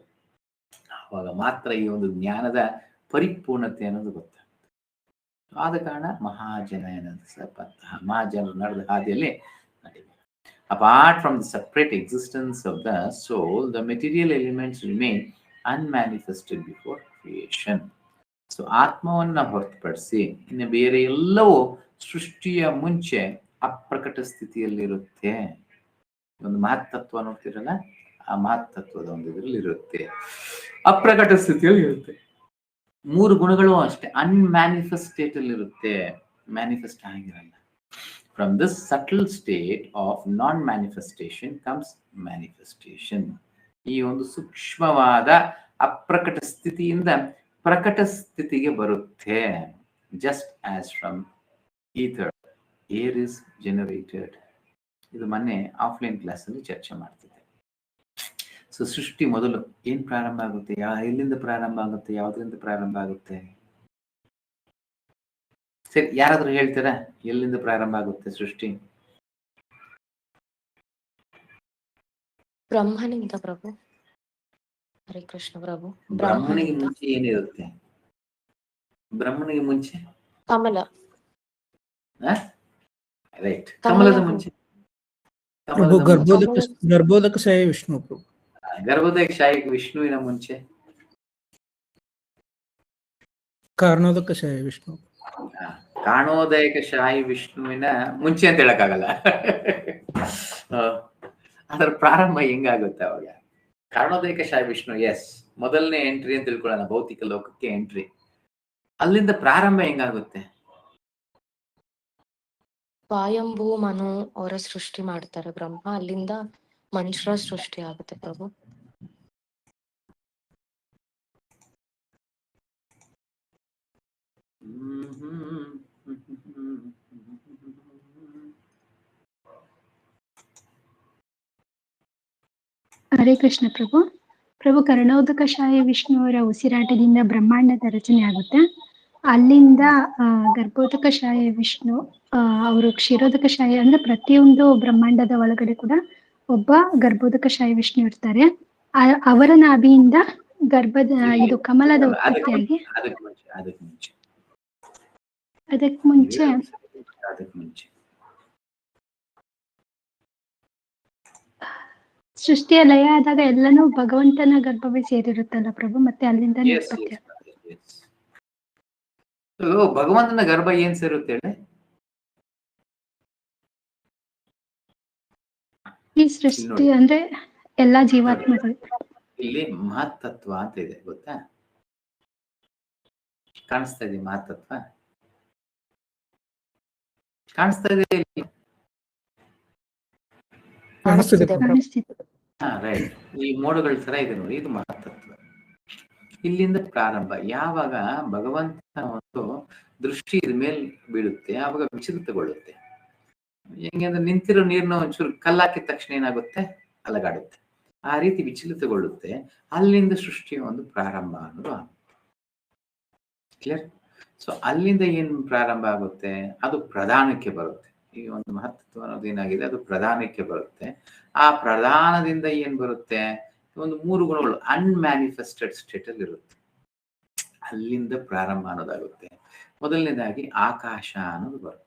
ಆವಾಗ ಮಾತ್ರ ಈ ಒಂದು ಜ್ಞಾನದ ಪರಿಪೂರ್ಣತೆ ಅನ್ನೋದು ಗೊತ್ತಾಗ್ತದೆ. ಆದ ಕಾರಣ ಮಹಾಜನ ಎನ್ನುವಂತಹ ಮಹಾಜನರು ನಡೆದ ಹಾದಿಯಲ್ಲಿ ನಡೆಯಬೇಕು. Apart from the separate existence of the soul, the material elements remain unmanifested before creation. So ಆತ್ಮವನ್ನ ಹೊರತುಪಡಿಸಿ ಇನ್ನು ಬೇರೆ ಎಲ್ಲವೂ ಸೃಷ್ಟಿಯ ಮುಂಚೆ ಅಪ್ರಕಟ ಸ್ಥಿತಿಯಲ್ಲಿರುತ್ತೆ. ಒಂದು ಮಹತ್ತತ್ವ ನೋಡ್ತಿರಲ್ಲ, ಆ ಮಹತ್ತತ್ವದ ಒಂದು ಇದರಲ್ಲಿ ಇರುತ್ತೆ, ಅಪ್ರಕಟ ಸ್ಥಿತಿಯಲ್ಲಿ ಇರುತ್ತೆ. 3 ಗುಣಗಳು ಅಷ್ಟೇ ಅನ್ಮ್ಯಾನಿಫೆಸ್ಟ್ ಸ್ಟೇಟ್ ಅಲ್ಲಿ ಇರುತ್ತೆ, ಮ್ಯಾನಿಫೆಸ್ಟ್ ಆಗಿರಲ್ಲ. From this subtle state of non-manifestation comes manifestation. ಈ ಒಂದು ಸೂಕ್ಷ್ಮವಾದ ಅಪ್ರಕಟ ಸ್ಥಿತಿಯಿಂದ ಪ್ರಕಟ ಸ್ಥಿತಿಗೆ ಬರುತ್ತೆ. Just as from ether, air is generated. ಇದು ಮೊನ್ನೆ ಆಫ್ಲೈನ್ ಕ್ಲಾಸ್ ಅಲ್ಲಿ ಚರ್ಚೆ ಮಾಡ್ತಿದ್ದೆ. ಸೊ ಸೃಷ್ಟಿ ಮೊದಲು ಏನ್ ಪ್ರಾರಂಭ ಆಗುತ್ತೆ, ಎಲ್ಲಿಂದ ಪ್ರಾರಂಭ ಆಗುತ್ತೆ, ಯಾವ್ದ್ರಿಂದ ಪ್ರಾರಂಭ ಆಗುತ್ತೆ? ಸರಿ, ಯಾರಾದ್ರೂ ಹೇಳ್ತೀರಾ ಎಲ್ಲಿಂದ ಪ್ರಾರಂಭ ಆಗುತ್ತೆ ಸೃಷ್ಟಿ? ಬ್ರಹ್ಮನಿಂದ ಪ್ರಭು. ಹರೇ ಕೃಷ್ಣ ಪ್ರಭು. ಬ್ರಹ್ಮನಿಗೆ ಮುಂಚೆ ಏನಿರುತ್ತೆ? ಬ್ರಹ್ಮನಿಗೆ ಮುಂಚೆ ಕಮಲ. ರೈಟ್, ಕಮಲದ ಮುಂಚೆ ಗರ್ಭೋದಕ ಶಾಹಿ ವಿಷ್ಣು ಪ್ರಭು. ಗರ್ಭೋದಕ ಶಾಹಿ ವಿಷ್ಣುವಿನ ಮುಂಚೆ ಕಾರಣೋದಕ ಶಾಹಿ ವಿಷ್ಣು. ಕಾರಣೋದಯಕ ಶಾಹಿ ವಿಷ್ಣುವಿನ ಮುಂಚೆ ಅಂತ ಹೇಳಕ್ಕಾಗಲ್ಲ. ಅದರ ಪ್ರಾರಂಭ ಹೆಂಗಾಗುತ್ತೆ ಅವಾಗ? ಕಾರಣೋದಯಕ ಶಾಹಿ ವಿಷ್ಣು, ಎಸ್, ಮೊದಲನೇ ಎಂಟ್ರಿ ಅಂತ ತಿಳ್ಕೊಳ್ಳೋಣ, ಭೌತಿಕ ಲೋಕಕ್ಕೆ ಎಂಟ್ರಿ. ಅಲ್ಲಿಂದ ಪ್ರಾರಂಭ ಹೆಂಗಾಗುತ್ತೆ? ಸ್ವಯಂಭೂ ಮನು ಅವರ ಸೃಷ್ಟಿ ಮಾಡ್ತಾರೆ ಬ್ರಹ್ಮ, ಅಲ್ಲಿಂದ ಮನುಷ್ಯರ ಸೃಷ್ಟಿ ಆಗುತ್ತೆ ಪ್ರಭು. ಹರೇ ಕೃಷ್ಣ ಪ್ರಭು. ಪ್ರಭು, ಕರ್ಣೋದಕ ಶಾಹಿ ವಿಷ್ಣು ಅವರ ಉಸಿರಾಟದಿಂದ ಬ್ರಹ್ಮಾಂಡದ ರಚನೆ ಆಗುತ್ತೆ. ಅಲ್ಲಿಂದ ಗರ್ಭೋದಕ ಶಾಹಿ ವಿಷ್ಣು ಅವರು ಕ್ಷೀರೋದಕ ಶಾಹಿ, ಅಂದ್ರೆ ಪ್ರತಿಯೊಂದು ಬ್ರಹ್ಮಾಂಡದ ಒಳಗಡೆ ಕೂಡ ಒಬ್ಬ ಗರ್ಭೋದಕ ಶಾಹಿ ವಿಷ್ಣು ಇರ್ತಾರೆ. ಅವರ ನಾಭಿಯಿಂದ ಗರ್ಭದ ಇದು ಕಮಲದ ಉತ್ಪತ್ತಿಯಾಗಿ ಅದಕ್ಕೆ ಮುಂಚೆ ಸೃಷ್ಟಿಯ ಲಯ ಆದಾಗ ಎಲ್ಲನೂ ಭಗವಂತನ ಗರ್ಭವೇ ಸೇರಿರುತ್ತಲ್ಲ ಪ್ರಭು, ಮತ್ತೆ ಅಲ್ಲಿಂದ ಉತ್ಪತ್ತಿ. ಭಗವಂತನ ಗರ್ಭ ಏನ್ ಸೇರುತ್ತೆ ಹೇಳಿ? ಈ ಸೃಷ್ಟಿ ಅಂದ್ರೆ ಎಲ್ಲಾ ಜೀವಾತ್ಮಗಳು. ಇಲ್ಲಿ ಮಹತ್ತತ್ವ ಅಂತ ಇದೆ, ಗೊತ್ತಾ? ಕಾಣಿಸ್ತಾ ಇದೆ ಮಹತ್ತತ್ವ? ಕಾಣಿಸ್ತಾ ಇದೆ? ರೈಟ್. ಈ ಮೋಡಗಳ ತರ ಇದೆ ನೋಡಿ, ಇದು ಮಹತ್ತತ್ವ. ಇಲ್ಲಿಂದ ಪ್ರಾರಂಭ. ಯಾವಾಗ ಭಗವಂತನ ಒಂದು ದೃಷ್ಟಿ ಇದ ಮೇಲೆ ಬೀಳುತ್ತೆ, ಆವಾಗ ವಿಚಲಿತಗೊಳ್ಳುತ್ತೆ. ಹೆಂಗಂದ್ರೆ ನಿಂತಿರೋ ನೀರ್ನ ಒಂಚೂರು ಕಲ್ಲಾಕಿದ ತಕ್ಷಣ ಏನಾಗುತ್ತೆ? ಅಲಗಾಡುತ್ತೆ. ಆ ರೀತಿ ವಿಚಲಿತಗೊಳ್ಳುತ್ತೆ. ಅಲ್ಲಿಂದ ಸೃಷ್ಟಿಯ ಒಂದು ಪ್ರಾರಂಭ ಅನ್ನೋದು ಆಗುತ್ತೆ. ಕ್ಲಿಯರ್? ಸೊ ಅಲ್ಲಿಂದ ಏನ್ ಪ್ರಾರಂಭ ಆಗುತ್ತೆ? ಅದು ಪ್ರಧಾನಕ್ಕೆ ಬರುತ್ತೆ. ಈ ಒಂದು ಮಹತ್ವ ಅನ್ನೋದು ಏನಾಗಿದೆ, ಅದು ಪ್ರಧಾನಕ್ಕೆ ಬರುತ್ತೆ. ಆ ಪ್ರಧಾನದಿಂದ ಏನ್ ಬರುತ್ತೆ? ಒಂದು 3 ಗುಣಗಳು ಅನ್ಮ್ಯಾನಿಫೆಸ್ಟೆಡ್ ಸ್ಟೇಟ್ ಅಲ್ಲಿ ಇರುತ್ತೆ. ಅಲ್ಲಿಂದ ಪ್ರಾರಂಭ ಅನ್ನೋದಾಗುತ್ತೆ. ಮೊದಲನೇದಾಗಿ ಆಕಾಶ ಅನ್ನೋದು ಬರುತ್ತೆ.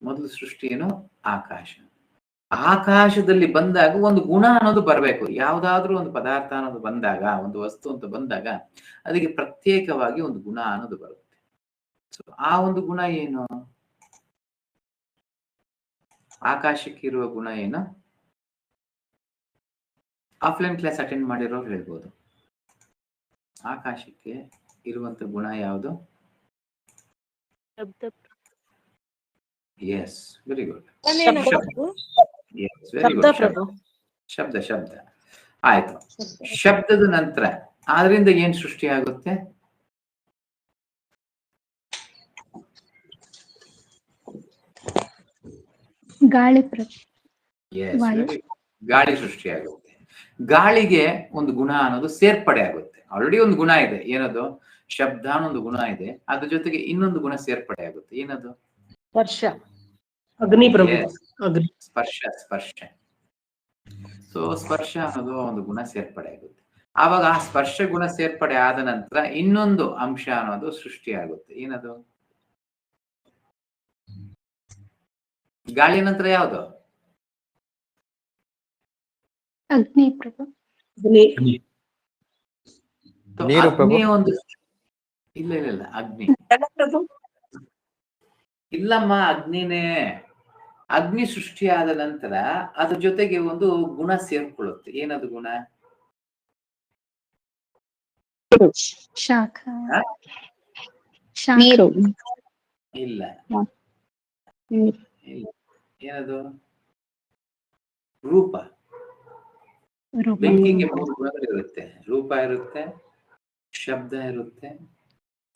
ಮೊದಲು ಸೃಷ್ಟಿ ಏನು? ಆಕಾಶ. ಆಕಾಶದಲ್ಲಿ ಬಂದಾಗ ಒಂದು ಗುಣ ಅನ್ನೋದು ಬರಬೇಕು. ಯಾವ್ದಾದ್ರೂ ಒಂದು ಪದಾರ್ಥ ಅನ್ನೋದು ಬಂದಾಗ, ಒಂದು ವಸ್ತು ಅಂತ ಬಂದಾಗ ಅದಕ್ಕೆ ಪ್ರತ್ಯೇಕವಾಗಿ ಒಂದು ಗುಣ ಅನ್ನೋದು ಬರುತ್ತೆ. ಸೊ ಆ ಒಂದು ಗುಣ ಏನು? ಆಕಾಶಕ್ಕೆ ಇರುವ ಗುಣ ಏನು? ಆಫ್ಲೈನ್ ಕ್ಲಾಸ್ ಅಟೆಂಡ್ ಮಾಡಿರೋರು ಹೇಳ್ಬೋದು. ಆಕಾಶಕ್ಕೆ ಇರುವಂತ ಗುಣ ಯಾವುದು? Yes, very good. Very good. ಶಬ್ದ. ಶಬ್ದ ಆಯ್ತು. ಶಬ್ದದ ನಂತರ ಆದ್ರಿಂದ ಏನ್ ಸೃಷ್ಟಿ ಆಗುತ್ತೆ? ಗಾಳಿ. ಗಾಳಿ ಸೃಷ್ಟಿ ಆಗುತ್ತೆ. ಗಾಳಿಗೆ ಒಂದು ಗುಣ ಅನ್ನೋದು ಸೇರ್ಪಡೆ ಆಗುತ್ತೆ. ಆಲ್ರೆಡಿ ಒಂದು ಗುಣ ಇದೆ, ಏನದು? ಶಬ್ದ ಅನ್ನೊಂದು ಗುಣ ಇದೆ, ಅದ್ರ ಜೊತೆಗೆ ಇನ್ನೊಂದು ಗುಣ ಸೇರ್ಪಡೆ ಆಗುತ್ತೆ. ಏನದು? ಸ್ಪರ್ಶ. ಅಗ್ನಿ ಪ್ರಭು. ಸ್ಪರ್ಶ. ಸೊ ಸ್ಪರ್ಶ ಅನ್ನೋದು ಒಂದು ಗುಣ ಸೇರ್ಪಡೆ ಆಗುತ್ತೆ. ಆವಾಗ ಆ ಸ್ಪರ್ಶ ಗುಣ ಸೇರ್ಪಡೆ ಆದ ನಂತರ ಇನ್ನೊಂದು ಅಂಶ ಅನ್ನೋದು ಸೃಷ್ಟಿ ಆಗುತ್ತೆ. ಏನದು? ಗಾಳಿಯ ನಂತರ ಯಾವುದು? ಅಗ್ನಿ ಪ್ರಭು. ಅಗ್ನಿ ಒಂದು ಇಲ್ಲ ಅಗ್ನಿ ಇಲ್ಲಮ್ಮ, ಅಗ್ನಿನೇ. ಅಗ್ನಿ ಸೃಷ್ಟಿಯಾದ ನಂತರ ಅದ್ರ ಜೊತೆಗೆ ಒಂದು ಗುಣ ಸೇರ್ಕೊಳ್ಳುತ್ತೆ. ಏನದು ಗುಣ? ಶಾಖ. ಇಲ್ಲ, ಏನದು? ರೂಪ. ರೂಪ. ಬೆಂಕಿಗೆ 3 ಗುಣಗಳಿರುತ್ತೆ. ರೂಪ ಇರುತ್ತೆ, ಶಬ್ದ ಇರುತ್ತೆ,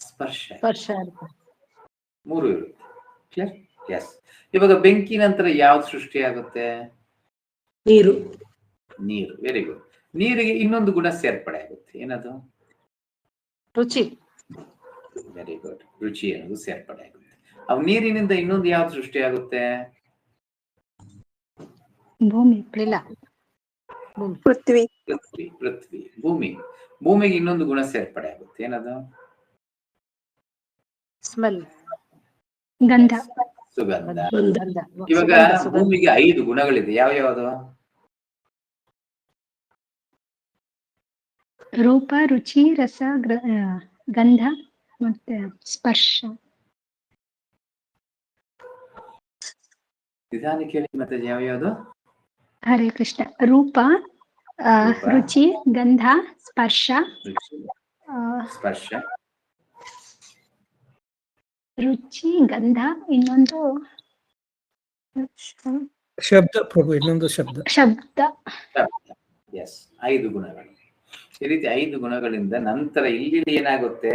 ಸ್ಪರ್ಶ ಇರುತ್ತೆ. 3 ಇರುತ್ತೆ. ಕ್ಲಿಯರ್? ಎಸ್. ಇವಾಗ ಬೆಂಕಿ ನಂತರ ಯಾವ್ದು ಸೃಷ್ಟಿಯಾಗುತ್ತೆ? ನೀರು. ನೀರು. Very good. ನೀರಿಗೆ ಇನ್ನೊಂದು ಗುಣ ಸೇರ್ಪಡೆ ಆಗುತ್ತೆ. ಏನದು? ರುಚಿ. Very good. ರುಚಿ ಅನ್ನೋದು ಸೇರ್ಪಡೆ ಆಗುತ್ತೆ. ಅವು ನೀರಿನಿಂದ ಇನ್ನೊಂದು ಯಾವ್ದು ಸೃಷ್ಟಿಯಾಗುತ್ತೆ? ಭೂಮಿ. ಇಲ್ಲ. ಪೃಥ್ವಿ. ಪೃಥ್ವಿ. ಭೂಮಿಗೆ ಇನ್ನೊಂದು ಗುಣ ಸೇರ್ಪಡೆ ಆಗುತ್ತೆ. ಏನದು? ಸ್ಮೆಲ್. ಗಂಧ. ಸುಗಂಧ. ಗಂಧ. ಇವಾಗ ಭೂಮಿಗೆ 5 ಗುಣಗಳಿದೆ. ಯಾವ್ಯಾವುದು? ರೂಪ, ರುಚಿ, ರಸ, ಗಂಧ ಮತ್ತೆ ಸ್ಪರ್ಶ. ನಿಧಾನ ಕೇಳಿ ಮತ್ತೆ. ಯಾವ್ಯಾವುದು? ಹರೇ ಕೃಷ್ಣ. ರೂಪ, ರುಚಿ, ಗಂಧ, ಸ್ಪರ್ಶ. ಸ್ಪರ್ಶ, ರುಚಿ, ಗಂಧ, ಇನ್ನೊಂದು ಶಬ್ದ ಪ್ರಭು, ಇನ್ನೊಂದು ಶಬ್ದ. ಶಬ್ದ. ಎಸ್. 5 ಗುಣಗಳು. ಈ ರೀತಿ 5 ಗುಣಗಳಿಂದ ನಂತರ ಇಲ್ಲಿ ಏನಾಗುತ್ತೆ?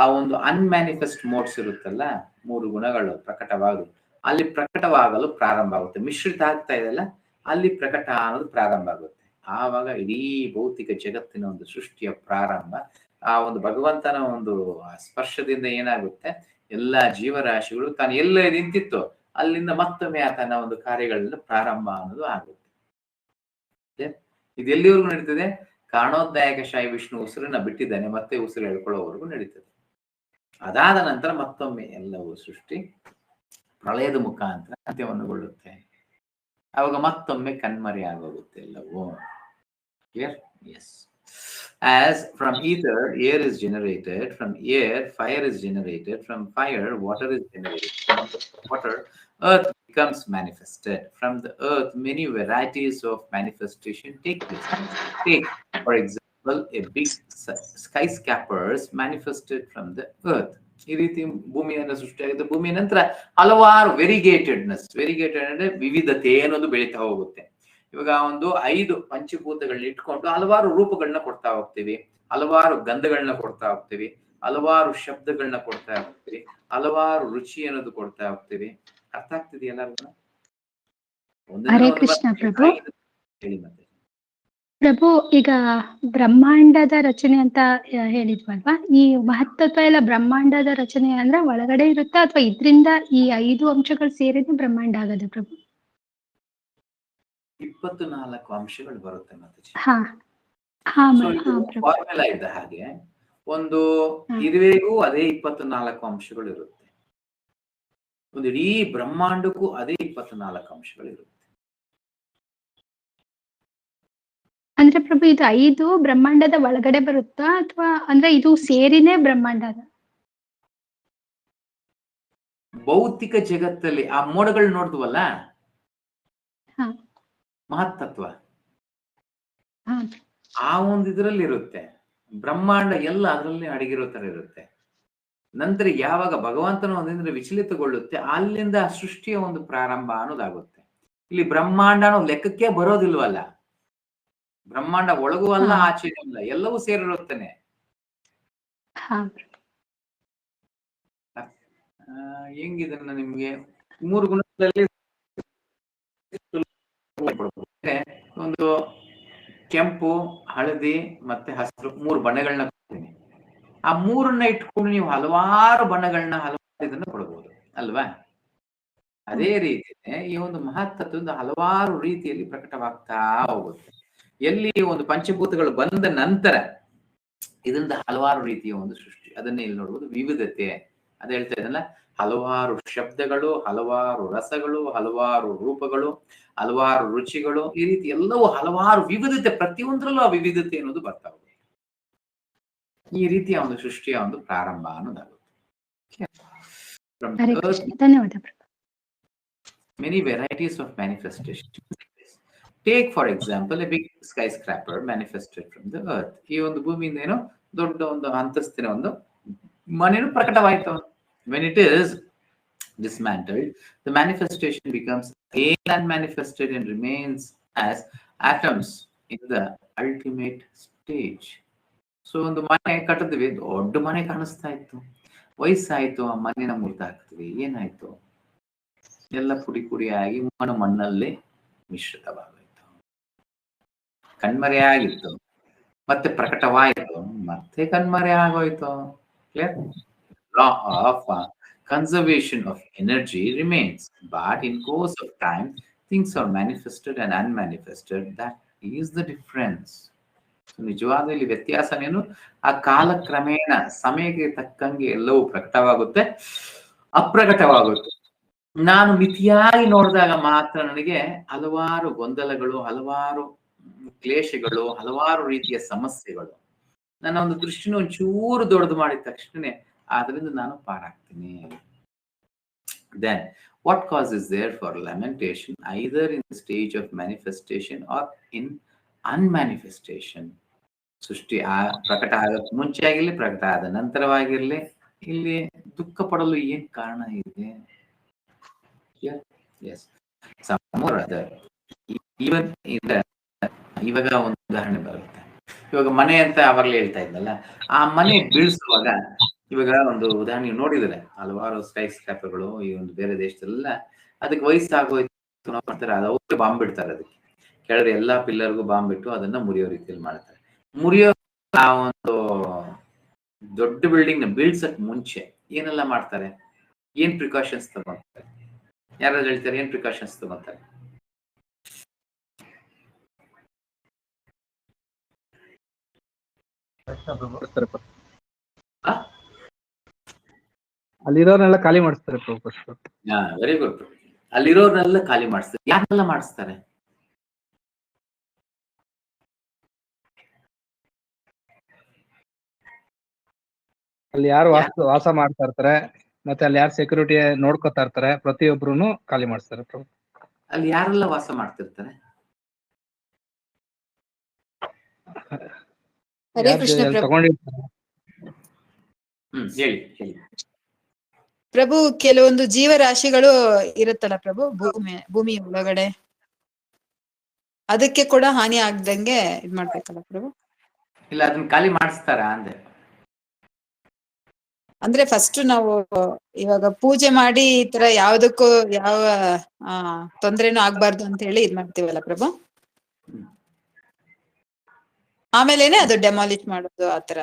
ಆ ಒಂದು ಅನ್ಮ್ಯಾನಿಫೆಸ್ಟ್ ಮೋಡ್ಸ್ ಇರುತ್ತಲ್ಲ, 3 ಗುಣಗಳು ಪ್ರಕಟವಾಗಲು, ಅಲ್ಲಿ ಪ್ರಕಟವಾಗಲು ಪ್ರಾರಂಭ ಆಗುತ್ತೆ. ಮಿಶ್ರಿತ ಆಗ್ತಾ ಇದೆಯಲ್ಲ, ಅಲ್ಲಿ ಪ್ರಕಟ ಅನ್ನೋದು ಪ್ರಾರಂಭ ಆಗುತ್ತೆ. ಆವಾಗ ಇಡೀ ಭೌತಿಕ ಜಗತ್ತಿನ ಒಂದು ಸೃಷ್ಟಿಯ ಪ್ರಾರಂಭ. ಆ ಒಂದು ಭಗವಂತನ ಒಂದು ಸ್ಪರ್ಶದಿಂದ ಏನಾಗುತ್ತೆ? ಎಲ್ಲಾ ಜೀವರಾಶಿಗಳು ತಾನು ಎಲ್ಲ ನಿಂತಿತ್ತು ಅಲ್ಲಿಂದ ಮತ್ತೊಮ್ಮೆ ತನ್ನ ಒಂದು ಕಾರ್ಯಗಳಿಂದ ಪ್ರಾರಂಭ ಅನ್ನೋದು ಆಗುತ್ತೆ. ಇದು ಎಲ್ಲಿವರೆಗೂ ನಡೀತದೆ? ಕಾರಣೋದ್ಧಾಯಕಶಾಹಿ ವಿಷ್ಣು ಉಸಿರನ್ನ ಬಿಟ್ಟಿದ್ದಾನೆ, ಮತ್ತೆ ಉಸಿರು ಹೇಳ್ಕೊಳ್ಳೋವರೆಗೂ ನಡೀತದೆ. ಅದಾದ ನಂತರ ಮತ್ತೊಮ್ಮೆ ಎಲ್ಲವೂ ಸೃಷ್ಟಿ ಪ್ರಳಯದ ಮುಖಾಂತರ ಅಂತ್ಯವನ್ನುಗೊಳ್ಳುತ್ತೆ. ಅವಾಗ ಮತ್ತೊಮ್ಮೆ ಕಣ್ಮರೆ ಆಗೋಗುತ್ತೆ ಎಲ್ಲವೂ. Clear? Yes. As from ether, air is generated. From air, fire is generated. From fire, water is generated. From water, earth becomes manifested. From the earth, many varieties of manifestation take place. Take, for example, a big skyscrapers manifested from the earth. ಈ ರೀತಿ ಭೂಮಿಯನ್ನು ಸೃಷ್ಟಿಯಾಗುತ್ತೆ. ಭೂಮಿಯ ನಂತರ ಹಲವಾರು ವೆರಿಗೇಟೆಡ್ನೆಸ್ ಅಂದ್ರೆ ವಿವಿಧತೆ ಅನ್ನೋದು ಬೆಳೀತಾ ಹೋಗುತ್ತೆ. ಇವಾಗ ಒಂದು 5 ಪಂಚಭೂತಗಳನ್ನ ಇಟ್ಕೊಂಡು ಹಲವಾರು ರೂಪಗಳನ್ನ ಕೊಡ್ತಾ ಹೋಗ್ತೀವಿ, ಹಲವಾರು ಗಂಧಗಳನ್ನ ಕೊಡ್ತಾ ಹೋಗ್ತೀವಿ, ಹಲವಾರು ಶಬ್ದಗಳನ್ನ ಕೊಡ್ತಾ ಹೋಗ್ತೀವಿ, ಹಲವಾರು ರುಚಿ ಅನ್ನೋದು ಕೊಡ್ತಾ ಹೋಗ್ತೀವಿ. ಅರ್ಥ ಆಗ್ತಿದೆಯಲ್ಲ? ಹರೇ ಕೃಷ್ಣ ಪ್ರಭು. ಪ್ರಭು, ಈಗ ಬ್ರಹ್ಮಾಂಡದ ರಚನೆ ಅಂತ ಹೇಳಿದ್ವಲ್ವಾ, ಈ ಮಹತ್ತತ್ವ ಎಲ್ಲ ಬ್ರಹ್ಮಾಂಡದ ರಚನೆ ಅಂದ್ರೆ ಒಳಗಡೆ ಇರುತ್ತಾ ಅಥವಾ ಇದ್ರಿಂದ ಈ 5 ಅಂಶಗಳು ಸೇರಿದ್ರೆ ಬ್ರಹ್ಮಾಂಡ ಆಗದ ಪ್ರಭು? 24 ಅಂಶಗಳು ಬರುತ್ತೆ ಮತ್ತೆ. ಫಾರ್ಮುಲಾ ಇದ್ದ ಹಾಗೆ ಒಂದು ಇರುವೆಗೂ ಅದೇ 24 ಅಂಶಗಳು ಇರುತ್ತೆ. ಒಂದು ಇಡೀ ಬ್ರಹ್ಮಾಂಡಕ್ಕೂ ಅದೇ 24 ಅಂಶಗಳು ಇರುತ್ತೆ. ಅಂದ್ರೆ ಪ್ರಭು, ಇದು 5 ಬ್ರಹ್ಮಾಂಡದ ಒಳಗಡೆ ಬರುತ್ತಾ ಅಥವಾ ಅಂದ್ರೆ ಇದು ಸೇರಿನೇ ಬ್ರಹ್ಮಾಂಡ? ಭೌತಿಕ ಜಗತ್ತಲ್ಲಿ ಆ ಮೋಡಗಳು ನೋಡಿದ್ವಲ್ಲ, ಮಹತ್ತತ್ವ ಆ ಒಂದು ಇದರಲ್ಲಿ ಇರುತ್ತೆ. ಬ್ರಹ್ಮಾಂಡ ಎಲ್ಲ ಅದರಲ್ಲಿ ಅಡಗಿರೋ ತರ ಇರುತ್ತೆ. ನಂತರ ಯಾವಾಗ ಭಗವಂತನ ಒಂದಿಂದ ವಿಚಲಿತಗೊಳ್ಳುತ್ತೆ, ಅಲ್ಲಿಂದ ಸೃಷ್ಟಿಯ ಒಂದು ಪ್ರಾರಂಭ ಅನ್ನೋದಾಗುತ್ತೆ. ಇಲ್ಲಿ ಬ್ರಹ್ಮಾಂಡ ಅನ್ನೋ ಲೆಕ್ಕಕ್ಕೆ ಬರೋದಿಲ್ವಲ್ಲ. ಬ್ರಹ್ಮಾಂಡ ಒಳಗೂ ಅಲ್ಲ, ಆಚೆನೂ ಅಲ್ಲ, ಎಲ್ಲವೂ ಸೇರಿರುತ್ತಾನೆ. ಹೆಂಗಿದನ್ನ ನಿಮ್ಗೆ 3 ಗುಣಗಳಲ್ಲಿ ಒಂದು ಕೆಂಪು, ಹಳದಿ ಮತ್ತೆ ಹಸಿರು 3 ಬಣ್ಣಗಳನ್ನ ಕೊಡ್ತೀನಿ. ಆ 3ನ್ನ ಇಟ್ಕೊಂಡು ನೀವು ಹಲವಾರು ಬಣ್ಣಗಳನ್ನ ಹಲವಾರು ಇದನ್ನ ಕೊಡಬಹುದು ಅಲ್ವಾ? ಅದೇ ರೀತಿನೇ ಈ ಒಂದು ಮಹತ್ತತ್ವದ ಹಲವಾರು ರೀತಿಯಲ್ಲಿ ಪ್ರಕಟವಾಗ್ತಾ ಹೋಗುತ್ತೆ. ಎಲ್ಲಿ ಒಂದು ಪಂಚಭೂತಗಳು ಬಂದ ನಂತರ ಇದರಿಂದ ಹಲವಾರು ರೀತಿಯ ಒಂದು ಸೃಷ್ಟಿ, ಅದನ್ನೇ ಇಲ್ಲಿ ನೋಡುವುದು ವಿವಿಧತೆ. ಅದ ಹೇಳ್ತಾ ಇದಲ್ಲ, ಹಲವಾರು ಶಬ್ದಗಳು, ಹಲವಾರು ರಸಗಳು, ಹಲವಾರು ರೂಪಗಳು, ಹಲವಾರು ರುಚಿಗಳು, ಈ ರೀತಿ ಎಲ್ಲವೂ ಹಲವಾರು ವಿವಿಧತೆ, ಪ್ರತಿಯೊಂದರಲ್ಲೂ ಆ ವಿವಿಧತೆ ಅನ್ನೋದು ಬರ್ತಾ ಹೋಗುತ್ತೆ. ಈ ರೀತಿಯ ಒಂದು ಸೃಷ್ಟಿಯ ಒಂದು ಪ್ರಾರಂಭ ಅನ್ನೋದಾಗುತ್ತೆ. ಧನ್ಯವಾದ. Many varieties of manifestation. Take for example a big skyscraper manifested from the earth. ಈ ಒಂದು ಭೂಮಿಯಿಂದ ಏನೋ ದೊಡ್ಡ ಒಂದು ಅಂತಸ್ತಿನ ಒಂದು ಮನೆಯನ್ನು ಪ್ರಕಟವಾಯಿತು. When it is dismantled, the manifestation becomes again unmanifested and remains as atoms in the ultimate stage. So ಒಂದು ಮನೆ ಕಟ್ಟಿದ್ವಿ, ದೊಡ್ಡ ಮನೆ ಕಾಣಿಸ್ತಾ ಇತ್ತು, ವಯಸ್ಸಾಯ್ತು, ಆ ಮನೆನ ಮುರಿದು ಹಾಕ್ತಿವಿ, ಏನಾಯ್ತು? ಎಲ್ಲ ಪುಡಿ ಪುಡಿಯಾಗಿ ಮಣ್ಣಲ್ಲಿ ಮಿಶ್ರಿತವಾಗೋಯ್ತು, ಕಣ್ಮರೆ ಆಗಿತ್ತು, ಮತ್ತೆ ಪ್ರಕಟವಾಯಿತು, ಮತ್ತೆ ಕಣ್ಮರೆ ಆಗೋಯ್ತು. Clear? Law of conservation of energy remains, but in course of time, things are manifested and unmanifested. That is the difference. ನಿಜವಾದ ಇಲ್ಲಿ ವ್ಯತ್ಯಾಸನೇನು? ಆ ಕಾಲಕ್ರಮೇಣ ಸಮಯಕ್ಕೆ ತಕ್ಕಂಗೆ ಎಲ್ಲವೂ ಪ್ರಕಟವಾಗುತ್ತೆ, ಅಪ್ರಕಟವಾಗುತ್ತೆ. ನಾನು ಮಿತಿಯಾಗಿ ನೋಡಿದಾಗ ಮಾತ್ರ ನನಗೆ ಹಲವಾರು ಗೊಂದಲಗಳು, ಹಲವಾರು ಕ್ಲೇಶಗಳು, ಹಲವಾರು ರೀತಿಯ ಸಮಸ್ಯೆಗಳು. ನನ್ನ ಒಂದು ದೃಷ್ಟಿನ ಒಂಚೂರು ದೊಡ್ಡದು ಮಾಡಿದ ತಕ್ಷಣನೇ ಅದರಿಂದ ನಾನು ಪಾರಾಗ್ತೀನಿ. Then what cause is there for lamentation either in the stage of manifestation or in unmanifestation? ಸೃಷ್ಟಿ ಪ್ರಕಟ ಆಗಕ್ಕೆ ಮುಂಚೆ ಆಗಿರ್ಲಿ, ಪ್ರಕಟ ಆದ ನಂತರವಾಗಿರ್ಲಿ, ಇಲ್ಲಿ ದುಃಖ ಪಡಲು ಏನ್ ಕಾರಣ ಇದೆ? ಎಸ್, ಈವನ್ ಇವಾಗ ಒಂದು ಉದಾಹರಣೆ ಬರುತ್ತೆ. ಇವಾಗ ಮನೆ ಅಂತ ಅವಾಗಲೇ ಹೇಳ್ತಾ ಇದ್ನಲ್ಲ, ಆ ಮನೆ ಬೀಳ್ಸುವಾಗ ಇವಾಗ ಒಂದು ಉದಾಹರಣೆ ನೋಡಿದ್ರೆ ಹಲವಾರು ಸ್ಕೈ ಸ್ಕ್ರಾಪರ್ಗಳು ಈ ಒಂದು ಬೇರೆ ದೇಶದಲ್ಲೆಲ್ಲ ಅದಕ್ಕೆ ವಯಸ್ಸಾಗೋಯ್ತು ಮಾಡ್ತಾರೆ, ಅದು ಬಾಂಬ್ ಬಿಡ್ತಾರೆ, ಅದಕ್ಕೆ ಕೆಳಗಡೆ ಎಲ್ಲಾ ಪಿಲ್ಲರ್ಗೂ ಬಾಂಬ್ ಬಿಟ್ಟು ಅದನ್ನ ಮುರಿಯೋ ರೀತಿಯಲ್ಲಿ ಮಾಡ್ತಾರೆ. ಮುರಿಯೋ ಆ ಒಂದು ದೊಡ್ಡ ಬಿಲ್ಡಿಂಗ್ ನ ಬೀಳ್ಸಕ್ ಮುಂಚೆ ಏನೆಲ್ಲ ಮಾಡ್ತಾರೆ? ಏನ್ ಪ್ರಿಕಾಷನ್ಸ್ ತಗೊಂತಾರೆ? ಯಾರಾದ್ರೂ ಹೇಳ್ತಾರೆ ಏನ್ ಪ್ರಿಕಾಷನ್ಸ್ ತಗೊಂತಾರೆ? ಅಲ್ಲಿರೋರ್ನೆಲ್ಲ ಖಾಲಿ ಮಾಡಿಸ್ತಾರೆ ಪ್ರಭು. Very good. ಅಲ್ಲಿರೋರ್ನೆಲ್ಲ ಖಾಲಿ ಮಾಡಿಸ್ತಾರೆ. ಯಾರೆಲ್ಲ ಮಾಡಿಸ್ತಾರೆ? ಅಲ್ಲಿ ಯಾರು ವಾಸ ಮಾಡ್ತಾ ಇರ್ತಾರೆ, ಮತ್ತೆ ಅಲ್ಲಿ ಯಾರು ಸೆಕ್ಯೂರಿಟಿ ನೋಡ್ಕೊತಾ ಇರ್ತಾರೆ, ಪ್ರತಿಯೊಬ್ರು ಖಾಲಿ ಮಾಡಿಸ್ತಾರೆ ಪ್ರಭು. ಅಲ್ಲಿ ಯಾರೆಲ್ಲ ವಾಸ ಮಾಡ್ತಿರ್ತಾರೆ? ತಗೊಂಡಿರ್ತಾರೆ. ಹೇಳಿ ಹೇಳಿ ಪ್ರಭು. ಕೆಲವೊಂದು ಜೀವರಾಶಿಗಳು ಇರುತ್ತಲ್ಲ ಪ್ರಭು, ಭೂಮಿ ಒಳಗಡೆ, ಅದಕ್ಕೆ ಕೂಡ ಹಾನಿ ಆಗ್ದಂಗೆ ಇದ್ ಮಾಡ್ಬೇಕಲ್ಲ ಪ್ರಭು? ಇಲ್ಲ, ಅದನ್ನ ಖಾಲಿ ಮಾಡಿಸ್ತಾರ ಅಂದೆ. ಅಂದ್ರೆ ಫಸ್ಟ್ ನಾವು ಇವಾಗ ಪೂಜೆ ಮಾಡಿ ಈ ತರ ಯಾವ್ದಕ್ಕೂ ಯಾವ ತೊಂದ್ರೆನೂ ಆಗ್ಬಾರ್ದು ಅಂತ ಹೇಳಿ ಇದ್ ಮಾಡ್ತೀವಲ್ಲ ಪ್ರಭು, ಆಮೇಲೆನೆ ಅದು ಡೆಮಾಲಿಷ್ ಮಾಡೋದು ಆತರ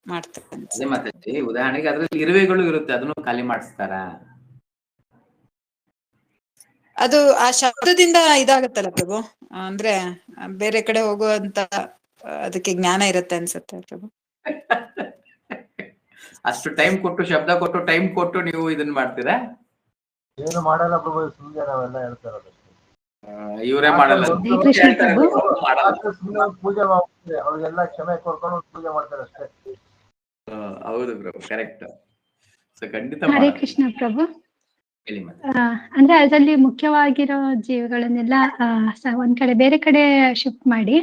ಮಾಡ್ತಾರೆ. ಮತ್ತೆ ಉದಾಹರಣೆಗೆ ಅದ್ರಲ್ಲಿ ಇರುವೆಗಳು ಇರುತ್ತೆ, ಅದನ್ನು ಖಾಲಿ ಮಾಡಿಸ್ತಾರ? ಅದು ಆ ಶಬ್ದದಿಂದ ಇದಾಗತ್ತಲ್ಲ ಪ್ರಭು, ಅಂದ್ರೆ ಬೇರೆ ಕಡೆ ಹೋಗುವಂತ ಅದಕ್ಕೆ ಜ್ಞಾನ ಇರುತ್ತೆ ಅನ್ಸುತ್ತೆ ಪ್ರಭು. ಅಷ್ಟು ಟೈಮ್ ಕೊಟ್ಟು, ಶಬ್ದ ಕೊಟ್ಟು, ಟೈಮ್ ಕೊಟ್ಟು ನೀವು ಇದನ್ನ ಮಾಡ್ತೀರಾ? ಏನು ಮಾಡಲ್ಲ ಪ್ರಭು, ಸುಮ್ಮನೆ ನಾವೆಲ್ಲ ಹೇಳ್ತಾರ ಇವರೇ ಮಾಡಲ್ಲ, ಪೂಜೆ ಮಾಡ್ತಾರೆ, ಅವ್ರಿಗೆಲ್ಲ ಕ್ಷಮೆ ಕೊಡ್ಕೊಂಡು ಪೂಜೆ ಮಾಡ್ತಾರೆ ಅಷ್ಟೇ. ಹೌದು ಪ್ರಭು, ಕರೆಕ್ಟ್. ಸೊ ಖಂಡಿತ. ಹರೇ ಕೃಷ್ಣ ಪ್ರಭು. ಹೇಳಿ ಮತ್ತೆ. ಅಂದ್ರೆ ಅದರಲ್ಲಿ ಮುಖ್ಯವಾಗಿರೋ ಜೀವಿಗಳನ್ನೆಲ್ಲ ಒಂದ್ ಕಡೆ ಬೇರೆ ಕಡೆ ಶಿಫ್ಟ್ ಮಾಡಿ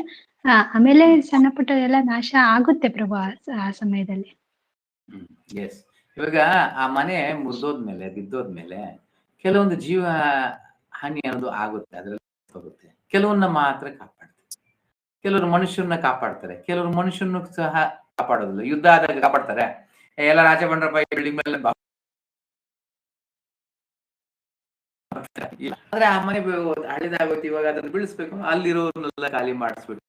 ಆಮೇಲೆ ಸಣ್ಣ ಪುಟ್ಟ ಎಲ್ಲ ನಾಶ ಆಗುತ್ತೆ ಪ್ರಭು ಆ ಸಮಯದಲ್ಲಿ. ಎಸ್. ಇವಾಗ ಆ ಮನೆ ಮುರಿದೋದ್ಮೇಲೆ, ಬಿದ್ದೋದ್ಮೇಲೆ ಕೆಲವೊಂದು ಜೀವ ಹಾನಿ ಅನ್ನೋದು ಆಗುತ್ತೆ, ಅದ್ರಲ್ಲಿ ಹೋಗುತ್ತೆ. ಕೆಲವನ್ನ ಮಾತ್ರ ಕಾಪಾಡ್ತಾರೆ, ಕೆಲವರು ಮನುಷ್ಯರನ್ನ ಕಾಪಾಡ್ತಾರೆ, ಕೆಲವರು ಮನುಷ್ಯರನ್ನು ಸಹ ಕಾಪಾಡೋದಿಲ್ಲ. ಯುದ್ಧ ಆದಾಗ ಕಾಪಾಡ್ತಾರೆ, ಎಲ್ಲ ರಾಜ ಬಂಡ್ರಪ್ಪ ಬಿಲ್ಡಿಂಗ್ ಮೇಲೆ ಆದ್ರೆ ಆ ಮನೆ ಹಳಿದಾಗೋಯ್ತು, ಇವಾಗ ಅದನ್ನ ಬೀಳಿಸ್ಬೇಕು, ಅಲ್ಲಿರೋರ್ನೆಲ್ಲ ಖಾಲಿ ಮಾಡಿಸ್ಬಿಟ್ಟು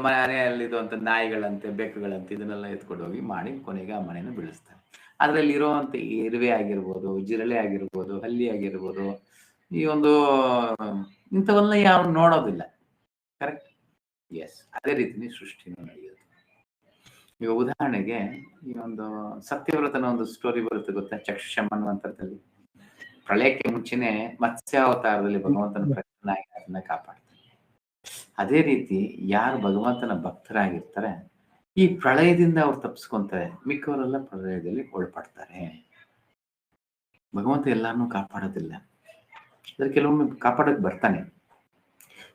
ಮನೆಯಲ್ಲಿದ್ದು ಅಂತ ನಾಯಿಗಳಂತೆ, ಬೆಕ್ಕುಗಳಂತೆ ಇದನ್ನೆಲ್ಲ ಎತ್ಕೊಂಡು ಹೋಗಿ ಮಾಡಿ ಕೊನೆಗೆ ಆ ಮನೆಯನ್ನು ಬೀಳಿಸ್ತಾರೆ. ಅದ್ರಲ್ಲಿ ಇರೋಂತ ಇರುವೆ ಆಗಿರ್ಬೋದು, ಜಿರಳೆ ಆಗಿರ್ಬೋದು, ಹಲ್ಲಿ ಆಗಿರ್ಬೋದು, ಈ ಒಂದು ಇಂಥವನ್ನ ಯಾವ ನೋಡೋದಿಲ್ಲ. ಕರೆಕ್ಟ್? ಎಸ್. ಅದೇ ರೀತಿನೇ ಸೃಷ್ಟಿನೂ ನಡೆಯೋದು. ಈಗ ಉದಾಹರಣೆಗೆ ಈ ಒಂದು ಸತ್ಯವ್ರತನ ಒಂದು ಸ್ಟೋರಿ ಬರುತ್ತೆ ಗೊತ್ತಾ, ಚಕ್ಷುಷಮ್ ಅನ್ನುವಂಥದ್ದಲ್ಲಿ. ಪ್ರಳಯಕ್ಕೆ ಮುಂಚೆನೆ ಮತ್ಸ್ಯಾವತಾರದಲ್ಲಿ ಭಗವಂತನ ಪ್ರಕಟನಾಗಿ ಅದನ್ನ ಕಾಪಾಡ್ತಾರೆ. ಅದೇ ರೀತಿ ಯಾರು ಭಗವಂತನ ಭಕ್ತರಾಗಿರ್ತಾರೆ, ಈ ಪ್ರಳಯದಿಂದ ಅವ್ರು ತಪ್ಪಿಸ್ಕೊಂತಾರೆ, ಮಿಕ್ಕವರೆಲ್ಲ ಪ್ರಳಯದಲ್ಲಿ ಒಳಪಡ್ತಾರೆ. ಭಗವಂತ ಎಲ್ಲಾರನ್ನೂ ಕಾಪಾಡೋದಿಲ್ಲ, ಅದ್ರ ಕೆಲವೊಮ್ಮೆ ಕಾಪಾಡಕ್ ಬರ್ತಾನೆ.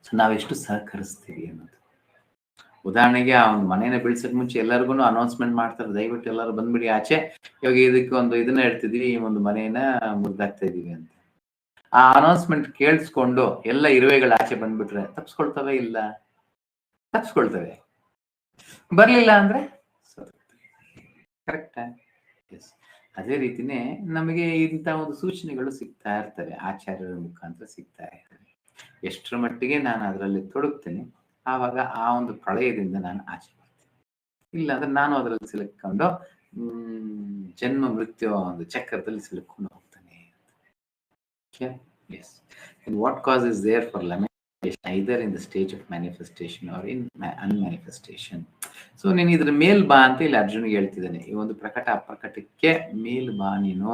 ಸೊ ನಾವೆಷ್ಟು ಸಹಕರಿಸ್ತೀವಿ ಅನ್ನೋದು. ಉದಾಹರಣೆಗೆ ಆ ಒಂದು ಮನೇನ ಬೀಳ್ಸಕ್ ಮುಂಚೆ ಎಲ್ಲರಿಗೂ ಅನೌನ್ಸ್ಮೆಂಟ್ ಮಾಡ್ತಾರೆ, ದಯವಿಟ್ಟು ಎಲ್ಲರೂ ಬಂದ್ಬಿಡಿ ಆಚೆ, ಇವಾಗ ಇದಕ್ಕೆ ಒಂದು ಇದನ್ನ ಹೇಳ್ತಿದೀವಿ, ಈ ಒಂದು ಮನೇನ ಮುರಿದಾಕ್ತಾ ಇದೀವಿ ಅಂತ. ಆ ಅನೌನ್ಸ್ಮೆಂಟ್ ಕೇಳಿಸ್ಕೊಂಡು ಎಲ್ಲ ಇರುವೆಗಳು ಆಚೆ ಬಂದ್ಬಿಟ್ರೆ ತಪ್ಸ್ಕೊಳ್ತವೆ? ಇಲ್ಲ, ತಪ್ಸ್ಕೊಳ್ತವೆ. ಬರ್ಲಿಲ್ಲ ಅಂದ್ರೆ ಕರೆಕ್ಟಾ? ಎಸ್. ಅದೇ ರೀತಿನೇ ನಮಗೆ ಇಂಥ ಒಂದು ಸೂಚನೆಗಳು ಸಿಗ್ತಾ ಇರ್ತವೆ, ಆಚಾರ್ಯರ ಮುಖಾಂತರ ಸಿಗ್ತಾ ಇರ್ತವೆ. ಎಷ್ಟರ ಮಟ್ಟಿಗೆ ನಾನು ಅದರಲ್ಲಿ ತೊಡಗ್ತೇನೆ, ಆವಾಗ ಆ ಒಂದು ಪ್ರಳಯದಿಂದ ನಾನು ಆಚೆ ಬರ್ತೀನಿ. ಇಲ್ಲ ಅಂದ್ರೆ ನಾನು ಅದರಲ್ಲಿ ಸಿಲುಕೊಂಡು ಜನ್ಮ ಮೃತ್ಯು ಒಂದು ಚಕ್ರದಲ್ಲಿ ಸಿಲುಕೊಂಡು ಹೋಗ್ತಾನೆ. Yes. And what cause is there for lamentation either in the stage of manifestation or in unmanifestation? So ನೀನು ಇದ್ರ ಮೇಲ್ ಬಾ ಅಂತ ಇಲ್ಲಿ ಅರ್ಜುನಿಗೆ ಹೇಳ್ತಿದ್ದಾನೆ. ಈ ಒಂದು ಪ್ರಕಟ ಅಪ್ರಕಟಕ್ಕೆ ಮೇಲ್ ಬಾ, ನೀನು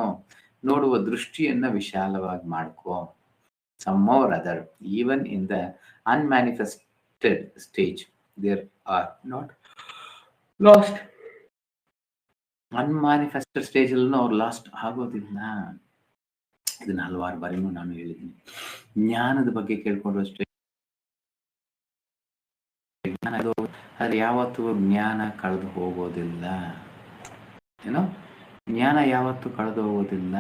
ನೋಡುವ ದೃಷ್ಟಿಯನ್ನ ವಿಶಾಲವಾಗಿ ಮಾಡ್ಕೋ. Some more other, even in the unmanifested stage, there are not lost. Unmanifested stage ಅಲ್ಲೂ ಅವ್ರು ಲಾಸ್ಟ್ ಆಗೋದಿಲ್ಲ. ಇದನ್ನ ಹಲವಾರು ಬಾರಿನೂ ನಾನು ಹೇಳಿದ್ದೀನಿ. ಜ್ಞಾನದ ಬಗ್ಗೆ ಕೇಳ್ಕೊಂಡು ಅಷ್ಟೇ, ಆದ್ರೆ ಯಾವತ್ತೂ ಜ್ಞಾನ ಕಳೆದು ಹೋಗೋದಿಲ್ಲ. ಏನೋ ಜ್ಞಾನ ಯಾವತ್ತೂ ಕಳೆದು ಹೋಗೋದಿಲ್ಲ,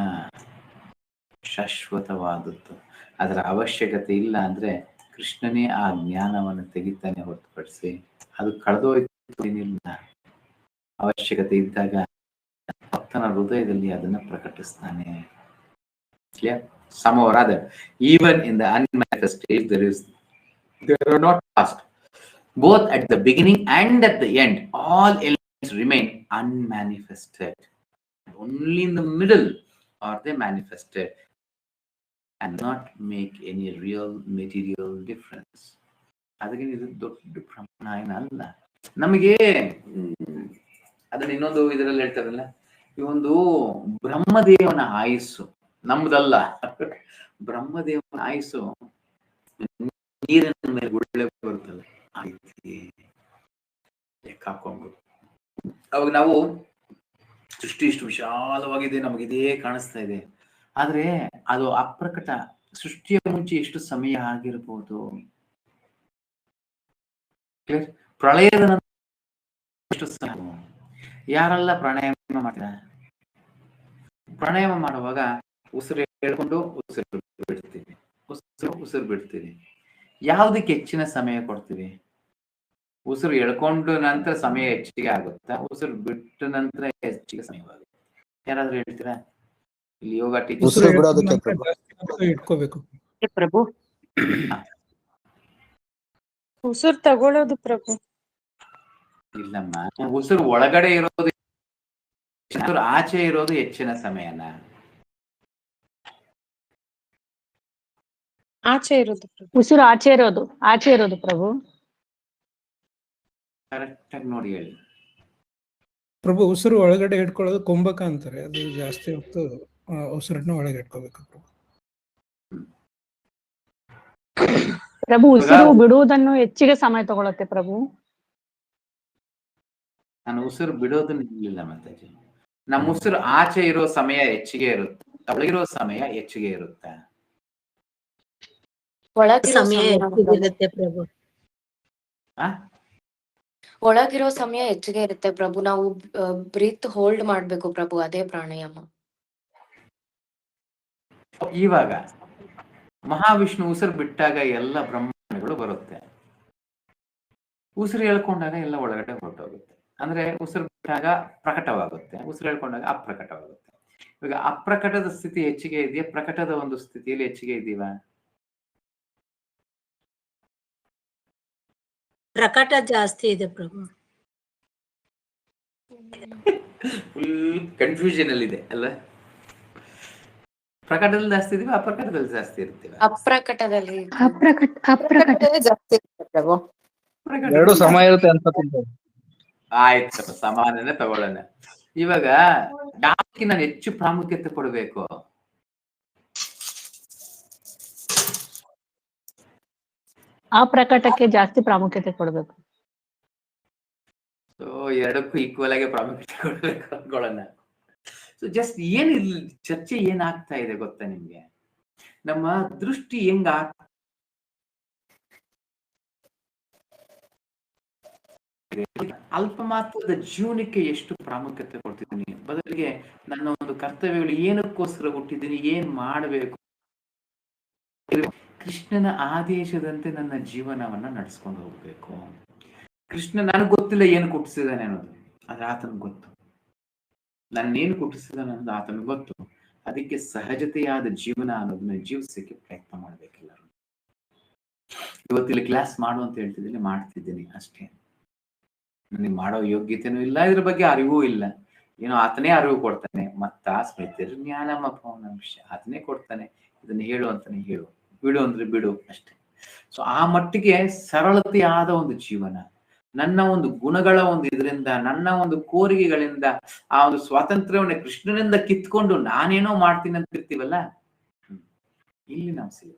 ಶಾಶ್ವತವಾದದ್ದು. ಅದರ ಅವಶ್ಯಕತೆ ಇಲ್ಲ ಅಂದ್ರೆ ಕೃಷ್ಣನೇ ಆ ಜ್ಞಾನವನ್ನು ತೆಗಿತಾನೆ ಹೊರತುಪಡಿಸಿ ಅದು ಕಳೆದೋಯ್ತೇನಿಲ್ಲ. ಅವಶ್ಯಕತೆ ಇದ್ದಾಗ ಭಕ್ತನ ಹೃದಯದಲ್ಲಿ ಅದನ್ನ ಪ್ರಕಟಿಸ್ತಾನೆ. Some or other, even in the unmanifest stage, there are not past. Both at the beginning and at the end, all elements remain unmanifested. Only in the middle are they manifested and not make any real material difference. ಅದಕ್ಕೆ ಇದು ದೊಡ್ಡ ಪ್ರಮಾಣ ಏನಲ್ಲ ನಮಗೆ. ಅದನ್ನ ಇನ್ನೊಂದು ಇದರಲ್ಲಿ ಹೇಳ್ತಾರಲ್ಲ, ಈ ಒಂದು ಬ್ರಹ್ಮದೇವನ ಆಯುಸ್ಸು ನಮ್ದಲ್ಲ. ಬ್ರಹ್ಮದೇವನ ಆಯುಸ್ಸು ನೀರಿನ ಮೇಲೆ ಗುಳ್ಳೆ ಬರುತ್ತಲ್ಲ, ಲೆಕ್ಕ ಹಾಕೊಂಡು ಅವಾಗ ನಾವು ಸೃಷ್ಟಿ ಇಷ್ಟು ವಿಶಾಲವಾಗಿದೆ, ನಮಗಿದೇ ಕಾಣಿಸ್ತಾ ಇದೆ. ಆದ್ರೆ ಅದು ಅಪ್ರಕಟ. ಸೃಷ್ಟಿಯ ಮುಂಚೆ ಎಷ್ಟು ಸಮಯ ಆಗಿರ್ಬೋದು, ಪ್ರಳಯದ ನಂತರ ಎಷ್ಟು ಸಮಯ. ಯಾರೆಲ್ಲ ಪ್ರಾಣಾಯಾಮ ಮಾಡ್ತಾರೆ, ಪ್ರಾಣಾಯಾಮ ಮಾಡುವಾಗ ಉಸಿರು ಹೇಳ್ಕೊಂಡು ಉಸಿರು ಬಿಡ್ತೀವಿ, ಉಸಿರು ಬಿಡ್ತೀವಿ. ಯಾವುದಕ್ಕೆ ಹೆಚ್ಚಿನ ಸಮಯ ಕೊಡ್ತೀವಿ? ಉಸಿರು ಎಳ್ಕೊಂಡು ನಂತರ ಸಮಯ ಹೆಚ್ಚಿಗೆ ಆಗುತ್ತಾ, ಉಸಿರು ಬಿಟ್ಟ ನಂತರ ಹೆಚ್ಚಿಗೆ ಸಮಯವಾಗುತ್ತೆ? ಯಾರಾದ್ರೂ ಹೇಳ್ತೀರಾ? ಇಲ್ಲಿ ಯೋಗ ಟೀಚರ್ ಇಟ್ಕೋಬೇಕು ಪ್ರಭು. ಉಸಿರು ತಗೊಳ್ಳೋದು ಪ್ರಭು. ಇಲ್ಲಮ್ಮ, ಉಸಿರು ಒಳಗಡೆ ಇರೋದು, ಆಚೆ ಇರೋದು ಹೆಚ್ಚಿನ ಸಮಯನ? ಆಚೆ ಇರೋದು ಉಸಿರು ಆಚೆ ಇರೋದು ಪ್ರಭು. ಕರೆಕ್ಟ್ ಆಗಿ ನೋಡಿ ಹೇಳಿ ಪ್ರಭು. ಉಸಿರು ಒಳಗಡೆ ಇಟ್ಕೊಳ್ಳೋದು ಕುಂಭಕ ಅಂತಾರೆ, ಅದು ಜಾಸ್ತಿ ಹೊತ್ತು ಉಸಿರನ್ನ ಒಳಗೆ ಇಟ್ಕೋಬೇಕು ಪ್ರಭು. ಪ್ರಭು ಉಸಿರು ಬಿಡುವುದನ್ನು ಹೆಚ್ಚಿಗೆ ಸಮಯ ತಗೊಳುತ್ತೆ ಪ್ರಭು. ನಾನು ಉಸಿರು ಬಿಡೋದನ್ನ ಇರ್ಲಿಲ್ಲ ಮಾತಾಜಿ. ನಮ್ಮ ಉಸಿರು ಆಚೆ ಇರೋ ಸಮಯ ಹೆಚ್ಚಿಗೆ ಇರುತ್ತೆ, ಒಳಗಿರೋ ಸಮಯ ಹೆಚ್ಚಿಗೆ ಇರುತ್ತೆ. ಒಳಗಿರೋ ಸಮಯ ಹೆಚ್ಚಿಗೆ ಇರುತ್ತೆ ಪ್ರಭು. ನಾವು ಬ್ರೀತ್ ಹೋಲ್ಡ್ ಮಾಡ್ಬೇಕು ಪ್ರಭು, ಅದೇ ಪ್ರಾಣಾಯಾಮ. ಇವಾಗ ಮಹಾವಿಷ್ಣು ಉಸಿರು ಬಿಟ್ಟಾಗ ಎಲ್ಲ ಬ್ರಹ್ಮಾಂಡಗಳು ಬರುತ್ತೆ, ಉಸಿರು ಹೇಳ್ಕೊಂಡಾಗ ಎಲ್ಲ ಒಳಗಡೆ ಹೊರಟೋಗುತ್ತೆ. ಅಂದ್ರೆ ಉಸಿರು ಬಿಟ್ಟಾಗ ಪ್ರಕಟವಾಗುತ್ತೆ, ಉಸಿರು ಹೇಳ್ಕೊಂಡಾಗ ಅಪ್ರಕಟವಾಗುತ್ತೆ. ಇವಾಗ ಅಪ್ರಕಟದ ಸ್ಥಿತಿ ಹೆಚ್ಚಿಗೆ ಇದೆಯಾ, ಪ್ರಕಟದ ಒಂದು ಸ್ಥಿತಿಯಲ್ಲಿ ಹೆಚ್ಚಿಗೆ ಇದೀವ? ಪ್ರಕಟ ಜಾಸ್ತಿ ಇದೆ ಪ್ರಭು. ಫುಲ್ ಕನ್ಫ್ಯೂಷನ್ ಅಲ್ಲಿ ಇದೆ ಅಲ್ಲ? ಪ್ರಕಟದಲ್ಲಿ ಜಾಸ್ತಿ ಇದೀವ, ಅಪ್ರಕಟದಲ್ಲಿ ಜಾಸ್ತಿ ಇರ್ತೀವ? ಅಪ್ರಕಟದಲ್ಲಿ ಜಾಸ್ತಿ ಇರುತ್ತೆ ಪ್ರಭು. ಎರಡು ಸಮ ಇರುತ್ತೆ ಅಂತ. ಆಯ್ತು, ಸಮಾನನೇ ತಗೊಳ್ಳೋಣ. ಇವಾಗ ಯಾಕೆ ನಾನು ಹೆಚ್ಚು ಪ್ರಾಮುಖ್ಯತೆ ಕೊಡಬೇಕು? ಅಪ್ರಕಟಕ್ಕೆ ಜಾಸ್ತಿ ಪ್ರಾಮುಖ್ಯತೆ ಕೊಡಬೇಕು. ಸೊ ಎರಡಕ್ಕೂ ಈಕ್ವಲ್ ಆಗಿ ಪ್ರಾಮುಖ್ಯತೆ ಕೊಡ್ಬೇಕು ಅನ್ಕೊಳ್ಳೋಣ. ಸೊ ಜಸ್ಟ್ ಏನ್ ಚರ್ಚೆ ಏನಾಗ್ತಾ ಇದೆ ಗೊತ್ತಾ ನಿಮ್ಗೆ? ನಮ್ಮ ದೃಷ್ಟಿ ಹೆಂಗ ಏನಾಗಿದೆ, ಅಲ್ಪ ಮಾತ್ರದ ಜೀವನಕ್ಕೆ ಎಷ್ಟು ಪ್ರಾಮುಖ್ಯತೆ ಕೊಡ್ತಿದ್ದೀನಿ, ಬದಲಿಗೆ ನನ್ನ ಒಂದು ಕರ್ತವ್ಯಗಳು ಏನಕ್ಕೋಸ್ಕರ ಹುಟ್ಟಿದ್ದೀನಿ, ಏನ್ ಮಾಡಬೇಕು, ಕೃಷ್ಣನ ಆದೇಶದಂತೆ ನನ್ನ ಜೀವನವನ್ನ ನಡೆಸ್ಕೊಂಡು ಹೋಗ್ಬೇಕು. ಕೃಷ್ಣ ನನಗೆ ಗೊತ್ತಿಲ್ಲ ಏನು ಹುಟ್ಟಿಸಿದಾನೆ ಅನ್ನೋದು, ಆದ್ರೆ ಆತನಿಗೆ ಗೊತ್ತು. ನನ್ನೇನು ಹುಟ್ಟಿಸಿದಾನೆ ಅನ್ನೋದು ಆತನಿಗೆ ಗೊತ್ತು. ಅದಕ್ಕೆ ಸಹಜತೆಯಾದ ಜೀವನ ಅನ್ನೋದನ್ನ ಜೀವಿಸಕ್ಕೆ ಪ್ರಯತ್ನ ಮಾಡ್ಬೇಕಿಲ್ಲ. ಇವತ್ತಿಲ್ಲಿ ಕ್ಲಾಸ್ ಮಾಡು ಅಂತ ಹೇಳ್ತಿದ್ದೀನಿ, ಮಾಡ್ತಿದ್ದೀನಿ ಅಷ್ಟೇ. ನನಗೆ ಮಾಡೋ ಯೋಗ್ಯತೆನೂ ಇಲ್ಲ, ಇದ್ರ ಬಗ್ಗೆ ಅರಿವೂ ಇಲ್ಲ. ಏನೋ ಆತನೇ ಅರಿವು ಕೊಡ್ತಾನೆ. ಮತ್ತ ಸ್ಮೃತಿರ್ ಜ್ಞಾನಮ ಪೌನಂಶ, ಆತನೇ ಕೊಡ್ತಾನೆ. ಇದನ್ನ ಹೇಳು ಅಂತಾನೆ ಹೇಳು, ಬಿಡು ಅಂದ್ರೆ ಬಿಡು ಅಷ್ಟೇ. ಸೊ ಆ ಮಟ್ಟಿಗೆ ಸರಳತೆಯಾದ ಒಂದು ಜೀವನ, ನನ್ನ ಒಂದು ಗುಣಗಳ ಒಂದು ಇದರಿಂದ, ನನ್ನ ಒಂದು ಕೋರಿಕೆಗಳಿಂದ ಆ ಒಂದು ಸ್ವಾತಂತ್ರ್ಯವನ್ನ ಕೃಷ್ಣನಿಂದ ಕಿತ್ಕೊಂಡು ನಾನೇನೋ ಮಾಡ್ತೀನಿ ಅಂತ ಇರ್ತೀವಲ್ಲ, ಇಲ್ಲಿ ನಾವು ಸಿಗ.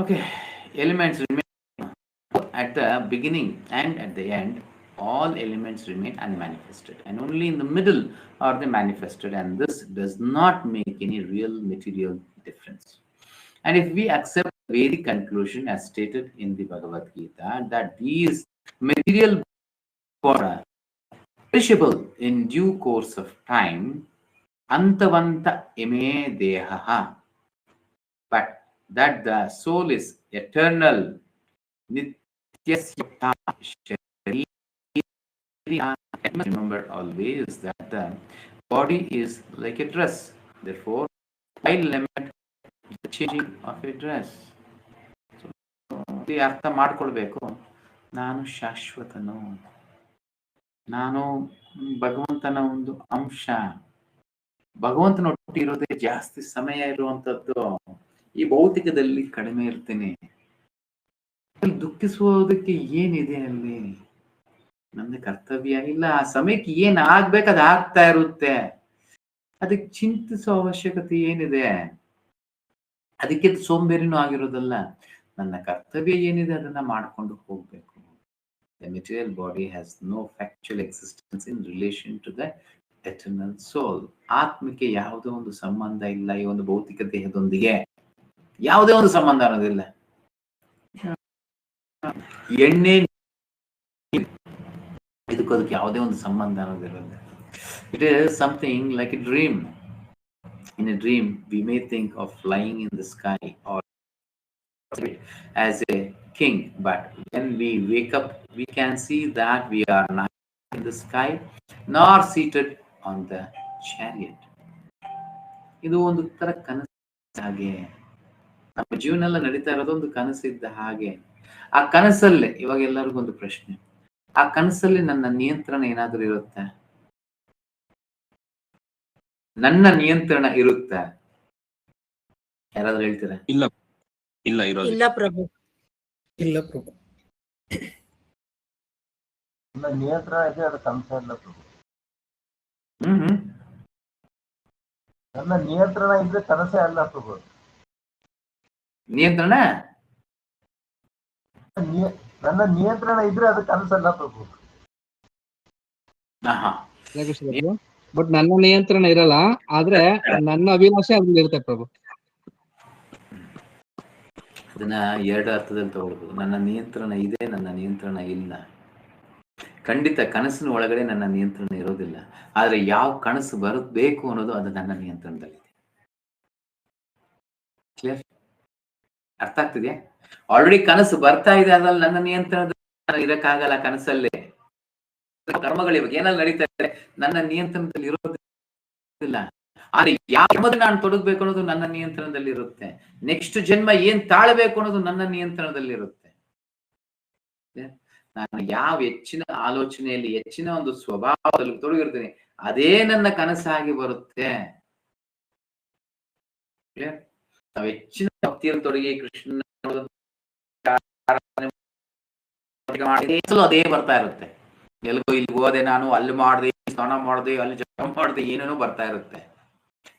Okay, elements remain at the beginning and at the end. All elements remain unmanifested, and only in the middle are they manifested, and this does not make any real material difference. And if we accept the Vedic conclusion as stated in the Bhagavad Gita, that these material bodies are perishable in due course of time, antavanta ime dehaha, but that the soul is eternal, nityasya sharira. Remember always that the body is like a dress. Therefore, I limit the changing of a dress. So, ಈ ಅರ್ಥ ಮಾಡ್ಕೊಳ್ಬೇಕು. ನಾನು ಶಾಶ್ವತನು, ನಾನು ಭಗವಂತನ ಒಂದು ಅಂಶ. ಭಗವಂತನ ಒಟ್ಟಿಗೆ ಇರೋದೇ ಜಾಸ್ತಿ ಸಮಯ ಇರುವಂತದ್ದು. ಈ ಭೌತಿಕದಲ್ಲಿ ಕಡಿಮೆ ಇರ್ತೇನೆ. ದುಃಖಿಸುವುದಕ್ಕೆ ಏನಿದೆ ಅಲ್ಲಿ? ನನ್ನ ಕರ್ತವ್ಯ ಇಲ್ಲ. ಆ ಸಮಯಕ್ಕೆ ಏನ್ ಆಗ್ಬೇಕು ಅದು ಆಗ್ತಾ ಇರುತ್ತೆ. ಅದಕ್ಕೆ ಚಿಂತಿಸೋ ಅವಶ್ಯಕತೆ ಏನಿದೆ? ಅದಕ್ಕೆ ಸೋಂಬೇರಿನೂ ಆಗಿರೋದಲ್ಲ. ನನ್ನ ಕರ್ತವ್ಯ ಏನಿದೆ ಅದನ್ನ ಮಾಡ್ಕೊಂಡು ಹೋಗ್ಬೇಕು. The material body has no factual existence in relation to the eternal soul. ಆತ್ಮಕ್ಕೆ ಯಾವುದೋ ಒಂದು ಸಂಬಂಧ ಇಲ್ಲ ಈ ಒಂದು ಭೌತಿಕ ದೇಹದೊಂದಿಗೆ. ಯಾವುದೇ ಒಂದು ಸಂಬಂಧ ಅನ್ನೋದಿಲ್ಲ. ಎಣ್ಣೆ ಇದಕ್ಕೆ ಯಾವುದೇ ಒಂದು ಸಂಬಂಧ ಅನ್ನೋದಿರಲ್ಲ. It is something like a dream. In a dream, we may think of flying in the sky or as a king, but when we wake up, we can see that we are not in the sky nor seated on the chariot. ಇದು ಒಂದು ತರ ಕನಸು ಹಾಗೆ. ನಮ್ಮ ಜೀವನ ಎಲ್ಲ ನಡೀತಾ ಇರೋದು ಒಂದು ಕನಸಿದ್ದ ಹಾಗೆ. ಆ ಕನಸಲ್ಲೇ ಇವಾಗ ಎಲ್ಲರಿಗೂ ಒಂದು ಪ್ರಶ್ನೆ, ಆ ಕನಸಲ್ಲಿ ನನ್ನ ನಿಯಂತ್ರಣ ಏನಾದ್ರೂ ಇರುತ್ತೆ? ನನ್ನ ನಿಯಂತ್ರಣ ಇರುತ್ತೆ? ಯಾರಾದ್ರೂ ಹೇಳ್ತೀರಾ? ಇಲ್ಲ ಇಲ್ಲ ಇರೋದಿಲ್ಲ. ಇಲ್ಲ ಪ್ರಭು. ಇಲ್ಲ ಪ್ರಭು. ನಿಯಂತ್ರಣ ಇದೆ, ಅದು ಕನಸ ಇಲ್ಲ ಪ್ರಭು. ನನ್ನ ನಿಯಂತ್ರಣ ಇದ್ರೆ ಕನಸೇ ಅಲ್ಲ ಪ್ರಭು. ನಿಯಂತ್ರಣ ನನ್ನ ನಿಯಂತ್ರಣ ಇದ್ರೆ ಅದು ಕನಸಲ್ಲ ಪ್ರಭು. ಬಟ್ ನನ್ನ ನಿಯಂತ್ರಣ ಇರಲ್ಲ, ಆದ್ರೆ ನನ್ನ ಅಭಿಲಾಷೆ ಅದ್ರಲ್ಲಿ ಇರುತ್ತೆ ಪ್ರಭು. ಅದನ್ನ ಎರಡು ಅರ್ಥದಲ್ಲಿ ತಗೊಳ್ಬಹುದು. ನನ್ನ ನಿಯಂತ್ರಣ ಇದೆ, ನನ್ನ ನಿಯಂತ್ರಣ ಇಲ್ಲ. ಖಂಡಿತ ಕನಸಿನ ಒಳಗಡೆ ನನ್ನ ನಿಯಂತ್ರಣ ಇರೋದಿಲ್ಲ, ಆದ್ರೆ ಯಾವ ಕನಸು ಬರಬೇಕು ಅನ್ನೋದು ಅದು ನನ್ನ ನಿಯಂತ್ರಣದಲ್ಲಿದೆ. ಕ್ಲಿಯರ್? ಅರ್ಥ ಆಗ್ತಿದ್ಯಾ? ಆಲ್ರೆಡಿ ಕನಸು ಬರ್ತಾ ಇದೆ, ಅದ್ರಲ್ಲಿ ನನ್ನ ನಿಯಂತ್ರಣದಲ್ಲಿ ಇರಕ್ಕಾಗಲ್ಲ. ಕನಸಲ್ಲೇ ಕರ್ಮಗಳು ಇವಾಗ ಏನಲ್ಲಿ ನಡೀತಾ ಇದೆ ನನ್ನ ನಿಯಂತ್ರಣದಲ್ಲಿ ಇರೋದಿಲ್ಲ. ಆದ್ರೆ ಯಾವ ನಾನು ತೊಡಗ್ಬೇಕು ಅನ್ನೋದು ನನ್ನ ನಿಯಂತ್ರಣದಲ್ಲಿ ಇರುತ್ತೆ. ನೆಕ್ಸ್ಟ್ ಜನ್ಮ ಏನ್ ತಾಳ್ಬೇಕು ಅನ್ನೋದು ನನ್ನ ನಿಯಂತ್ರಣದಲ್ಲಿ ಇರುತ್ತೆ. ನಾನು ಯಾವ ಹೆಚ್ಚಿನ ಆಲೋಚನೆಯಲ್ಲಿ, ಹೆಚ್ಚಿನ ಒಂದು ಸ್ವಭಾವದಲ್ಲಿ ತೊಡಗಿರ್ತೇನೆ, ಅದೇ ನನ್ನ ಕನಸಾಗಿ ಬರುತ್ತೆ. ನಾವು ಹೆಚ್ಚಿನ ಭಕ್ತಿಯಲ್ಲಿ ತೊಡಗಿ ಕೃಷ್ಣ ಅದೇ ಬರ್ತಾ ಇರುತ್ತೆ. ಎಲ್ಗೋ ಇಲ್ಲಿ ಹೋದೆ ನಾನು, ಅಲ್ಲಿ ಮಾಡಿದೆ, ಸ್ನಾನ ಮಾಡಿದೆ, ಅಲ್ಲಿ ಜಪ ಮಾಡಿದೆ, ಏನೇನೋ ಬರ್ತಾ ಇರುತ್ತೆ.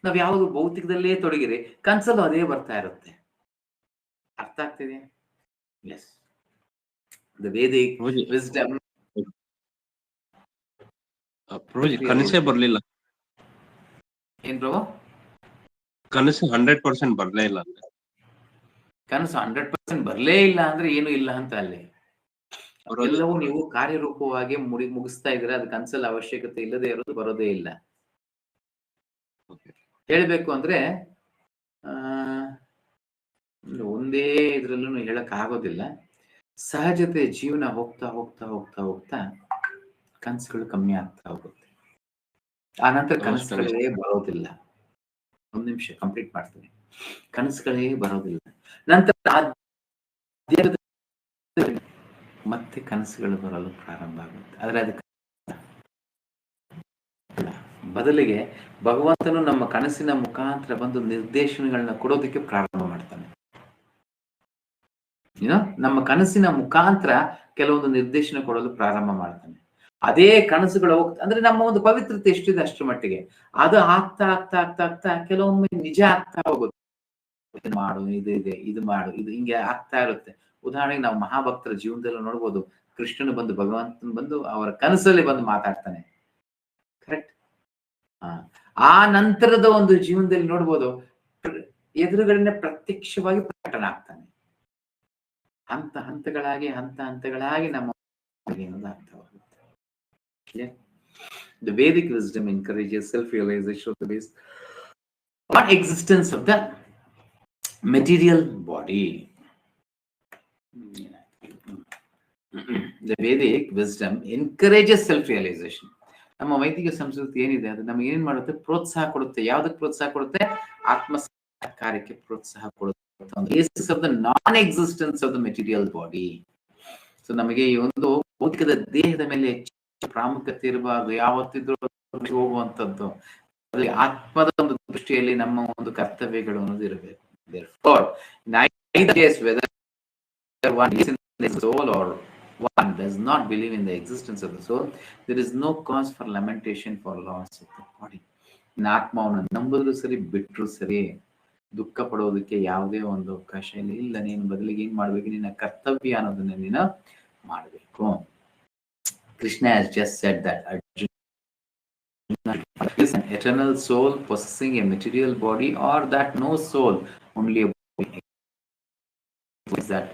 ನಾವ್ ಯಾವುದು ಭೌತಿಕದಲ್ಲೇ ತೊಡಗಿರಿ ಕನ್ಸಲ್ಲೂ ಅದೇ ಬರ್ತಾ ಇರುತ್ತೆ. ಅರ್ಥ ಆಗ್ತಿದೆ? Yes, the Vedic wisdom. ಕನಸೇ ಬರ್ಲಿಲ್ಲ. ಏನ್ ಪ್ರಭು? ಕನಸು 100% ಬರ್ಲೇ ಇಲ್ಲ. ಕನಸು 100% ಬರ್ಲೇ ಇಲ್ಲ ಅಂದ್ರೆ ಏನು ಇಲ್ಲ ಅಂತ ಅಲ್ಲಿ. ಎಲ್ಲವೂ ನೀವು ಕಾರ್ಯರೂಪವಾಗಿ ಮುಗಿಸ್ತಾ ಇದ್ರೆ ಅದು ಕನಸಲ್ಲಿ ಅವಶ್ಯಕತೆ ಇಲ್ಲದೆ ಇರೋದು ಬರೋದೇ ಇಲ್ಲ. ಹೇಳ್ಬೇಕು ಅಂದ್ರೆ ಒಂದೇ ಇದ್ರಲ್ಲೂ ಹೇಳಕ್ ಆಗೋದಿಲ್ಲ. ಸಹಜತೆ ಜೀವನ ಹೋಗ್ತಾ ಹೋಗ್ತಾ ಹೋಗ್ತಾ ಹೋಗ್ತಾ ಕನಸುಗಳು ಕಮ್ಮಿ ಆಗ್ತಾ ಹೋಗುತ್ತೆ. ಆ ನಂತರ ಕನಸುಗಳೇ ಬರೋದಿಲ್ಲ. ಒಂದ್ ನಿಮಿಷ ಕಂಪ್ಲೀಟ್ ಮಾಡ್ತೀನಿ. ಕನಸುಗಳೇ ಬರೋದಿಲ್ಲ. ನಂತರ ಮತ್ತೆ ಕನಸುಗಳು ಬರಲು ಪ್ರಾರಂಭ ಆಗುತ್ತೆ. ಆದ್ರೆ ಅದಕ್ಕೆ ಬದಲಿಗೆ ಭಗವಂತನು ನಮ್ಮ ಕನಸಿನ ಮುಖಾಂತರ ಬಂದು ನಿರ್ದೇಶನಗಳನ್ನ ಕೊಡೋದಕ್ಕೆ ಪ್ರಾರಂಭ ಮಾಡ್ತಾನೆ. ಏನೋ ನಮ್ಮ ಕನಸಿನ ಮುಖಾಂತರ ಕೆಲವೊಂದು ನಿರ್ದೇಶನ ಕೊಡಲು ಪ್ರಾರಂಭ ಮಾಡ್ತಾನೆ. ಅದೇ ಕನಸುಗಳು ಹೋಗ್ತಾ ಅಂದ್ರೆ ನಮ್ಮ ಒಂದು ಪವಿತ್ರತೆ ಎಷ್ಟಿದೆ ಅಷ್ಟರ ಮಟ್ಟಿಗೆ ಅದು ಆಗ್ತಾ ಆಗ್ತಾ ಆಗ್ತಾ ಆಗ್ತಾ ಕೆಲವೊಮ್ಮೆ ನಿಜ ಆಗ್ತಾ ಹೋಗುತ್ತೆ. ಇದು ಮಾಡು, ಇದು ಇದೆ, ಇದು ಮಾಡು, ಇದು ಹಿಂಗೆ ಆಗ್ತಾ ಇರುತ್ತೆ. ಉದಾಹರಣೆಗೆ ನಾವು ಮಹಾಭಕ್ತರ ಜೀವನದಲ್ಲೂ ನೋಡ್ಬೋದು. ಕೃಷ್ಣನು ಬಂದು ಭಗವಂತನ ಬಂದು ಅವರ ಕನಸಲ್ಲಿ ಬಂದು ಮಾತಾಡ್ತಾನೆ. ಕರೆಕ್ಟ್. ಆ ನಂತರದ ಒಂದು ಜೀವನದಲ್ಲಿ ನೋಡ್ಬೋದು ಎದುರುಗಳನ್ನೇ ಪ್ರತ್ಯಕ್ಷವಾಗಿ ಪ್ರಕಟನ ಆಗ್ತಾನೆ. ಹಂತ ಹಂತಗಳಾಗಿ ನಮ್ಮ ಅರ್ಥವಾಗುತ್ತೆ. The Vedic wisdom encourages self-realization of the base not existence of the material body. The Vedic wisdom encourages self-realization. ನಮ್ಮ ವೈದಿಕ ಸಂಸ್ಕೃತಿ ಏನಿದೆ ಅದು ನಮಗೆ ಏನ್ ಮಾಡುತ್ತೆ? ಪ್ರೋತ್ಸಾಹ ಕೊಡುತ್ತೆ. ಯಾವ್ದಕ್ಕೆ ಪ್ರೋತ್ಸಾಹ ಕೊಡುತ್ತೆ? ಆತ್ಮ ಕಾರ್ಯಕ್ಕೆ ಪ್ರೋತ್ಸಾಹ ಕೊಡುತ್ತೆ. Basis of the non-existence of the material body. So ನಮಗೆ ಈ ಒಂದು ಭೌತಿಕದ ದೇಹದ ಮೇಲೆ ಪ್ರಾಮುಖ್ಯತೆ ಇರಬಾರ್ದು. ಯಾವತ್ತಿದ್ರೂ ಹೋಗುವಂತದ್ದು. ಆತ್ಮದ ಒಂದು ದೃಷ್ಟಿಯಲ್ಲಿ ನಮ್ಮ ಒಂದು ಕರ್ತವ್ಯಗಳು ಅನ್ನೋದು ಇರಬೇಕು. Therefore, neither case whether one is in the soul or one does not believe in the existence of the soul, there is no cause for lamentation for loss of the body. ಆತ್ಮವನ್ನು ನಂಬಿದ್ರು ಸರಿ, ಬಿಟ್ರು ಸರಿ, ದುಃಖ ಪಡೋದಕ್ಕೆ ಯಾವುದೇ ಒಂದು ಅವಕಾಶ ಇಲ್ಲ. ನೀನು ಬದಲಿಗೆ ಏನ್ ಮಾಡ್ಬೇಕು? ನಿನ್ನ ಕರ್ತವ್ಯ ಅನ್ನೋದನ್ನ ನೀನು ಮಾಡಬೇಕು. Krishna has just said that Arjuna is an eternal soul possessing a material body, or that no soul, only a body. Is that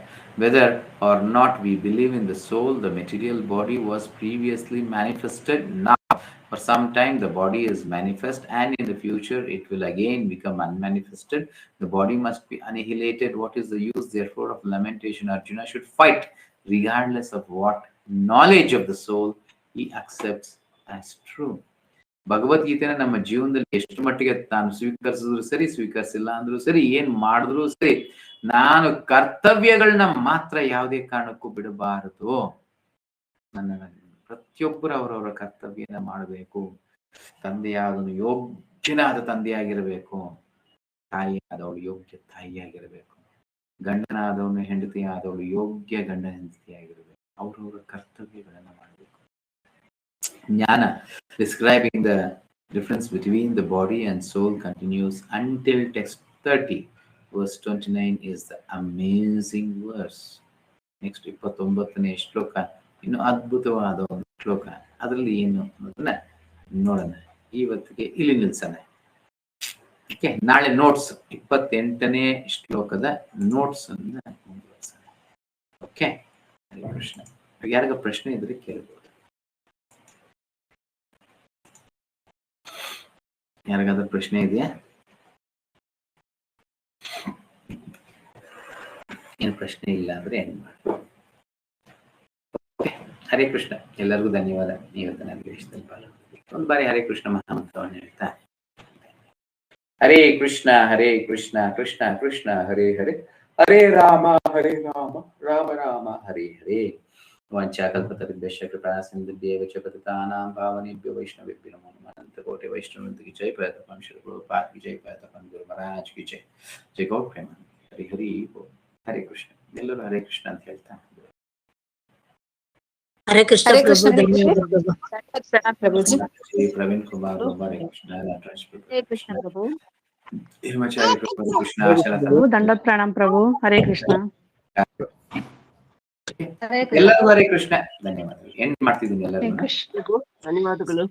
whether or not we believe in the soul, the material body was previously manifested. Now for some time the body is manifest, and in the future it will again become unmanifested. The body must be annihilated. What is the use therefore of lamentation? Arjuna should fight regardless of what knowledge of the soul he accepts as true. ಭಗವದ್ಗೀತೆನ ನಮ್ಮ ಜೀವನದಲ್ಲಿ ಎಷ್ಟು ಮಟ್ಟಿಗೆ ತಾನು ಸ್ವೀಕರಿಸಿದ್ರು ಸರಿ, ಸ್ವೀಕರಿಸಿಲ್ಲ ಅಂದ್ರೂ ಸರಿ, ಏನ್ ಮಾಡಿದ್ರು ಸರಿ, ನಾನು ಕರ್ತವ್ಯಗಳನ್ನ ಮಾತ್ರ ಯಾವುದೇ ಕಾರಣಕ್ಕೂ ಬಿಡಬಾರದು. ನನ್ನ ಪ್ರತಿಯೊಬ್ಬರು ಅವರವರ ಕರ್ತವ್ಯನ ಮಾಡಬೇಕು. ತಂದೆಯಾದವನು ಯೋಗ್ಯನಾದ ತಂದೆಯಾಗಿರಬೇಕು. ತಾಯಿಯಾದವಳು ಯೋಗ್ಯ ತಾಯಿಯಾಗಿರಬೇಕು. ಗಂಡನಾದವನು ಹೆಂಡತಿಯಾದವಳು ಯೋಗ್ಯ ಗಂಡ ಹೆಂಡತಿಯಾಗಿರಬೇಕು. ಅವರವರ ಕರ್ತವ್ಯಗಳನ್ನ ಮಾಡಬೇಕು. ಜ್ಞಾನ describing the difference between the body and soul continues until text 30. Verse 29 is the amazing verse. Next 29ನೇ ಶ್ಲೋಕ ಇನ್ನು ಅದ್ಭುತವಾದ ಒಂದು ಶ್ಲೋಕ. ಅದರಲ್ಲಿ ಏನು ಅನ್ನೋದನ್ನ ನೋಡೋಣ. ಇವತ್ತಿಗೆ ಇಲ್ಲಿ ನಿಲ್ಸೋಣ. ಓಕೆ, ನಾಳೆ ನೋಟ್ಸ್ 28ನೇ ಶ್ಲೋಕದ ನೋಟ್ಸ್ ಅನ್ನ ಮುಂದುವರಿಸೋಣ. ಓಕೆ, ಹರೇ ಕೃಷ್ಣ. ಯಾರಿಗ ಪ್ರಶ್ನೆ ಇದ್ರೆ ಕೇಳ್ಬೋದು. ಯಾರಿಗಾದ್ರೂ ಪ್ರಶ್ನೆ ಇದೆಯಾ? ಏನು ಪ್ರಶ್ನೆ ಇಲ್ಲ ಅಂದ್ರೆ ಏನ್ ಮಾಡ್ಬೋದು. ಹರೇ ಕೃಷ್ಣ. ಎಲ್ಲರಿಗೂ ಧನ್ಯವಾದ. ಇವತ್ತು ನನಗೆ ಇಷ್ಟದಲ್ಲಿ ಪಾಲ್ಗೊಂಡಿದ್ದಕ್ಕೆ. ಒಂದು ಬಾರಿ ಹರೇ ಕೃಷ್ಣ ಮಹಾಮಂತ್ರವನ್ನು ಹೇಳ್ತಾ, ಹರೇ ಕೃಷ್ಣ ಕೃಷ್ಣ ಕೃಷ್ಣ ಹರೇ ಹರೇ, ಹರೇ ರಾಮ ರಾಮ ರಾಮ ಹರೇ ಹರೇ, ವಂಚಾಕಲ್ಪತರುಭ್ಯಶ್ಚ ಕೃಪಾ ಸಿಂಧುಭ್ಯೇವ ಚ ಪತಿತಾನಾಂ ಪಾವನೇಭ್ಯೋ ವೈಷ್ಣವೇಭ್ಯೋ ನಮೋ ನಮಃ। अनंत कोटि वैष्णव की जय। प्रतपन श्री प्रभुपाद की जय। प्रतपन गुरु महाराज की जय। जय गौ प्रेम। हरि हरि बोल। हरे कृष्ण। ಎಲ್ಲರೂ ಹರೇ ಕೃಷ್ಣ ಅಂತ ಹೇಳ್ತಾ ಹರೇ ಕೃಷ್ಣ ಹರೇ ಪ್ರಭು, ಕೃಷ್ಣ ಧನ್ಯವಾದ ಪ್ರಭು. ಪ್ರಭುಜಿ ಶ್ರೀ ಪ್ರವೀಣ್ ಕುಮಾರ್ ಬಾಬಾ ಹರೇ ಕೃಷ್ಣ ನಟರಾಜ್ ಪ್ರಭು ಹರೇ ಕೃಷ್ಣ ಪ್ರಭು. ಹೇಮಾಚಾರ್ಯ ಪ್ರಭು ಕೃಷ್ಣ ಶರತ್ ಪ್ರಭು ದಂಡೋತ್ ಪ್ರಣಾಮ್ ಪ್ರಭು. ಹರೇ ಕೃಷ್ಣ. ಎಲ್ಲರಿಗೂ ಹರೇ ಕೃಷ್ಣ ಧನ್ಯವಾದಗಳು. ಏನ್ ಮಾಡ್ತಿದ್ದೀನಿ ಹರೇ ಎಲ್ಲರಿಗೂ ಕೃಷ್ಣ. ಧನ್ಯವಾದಗಳು.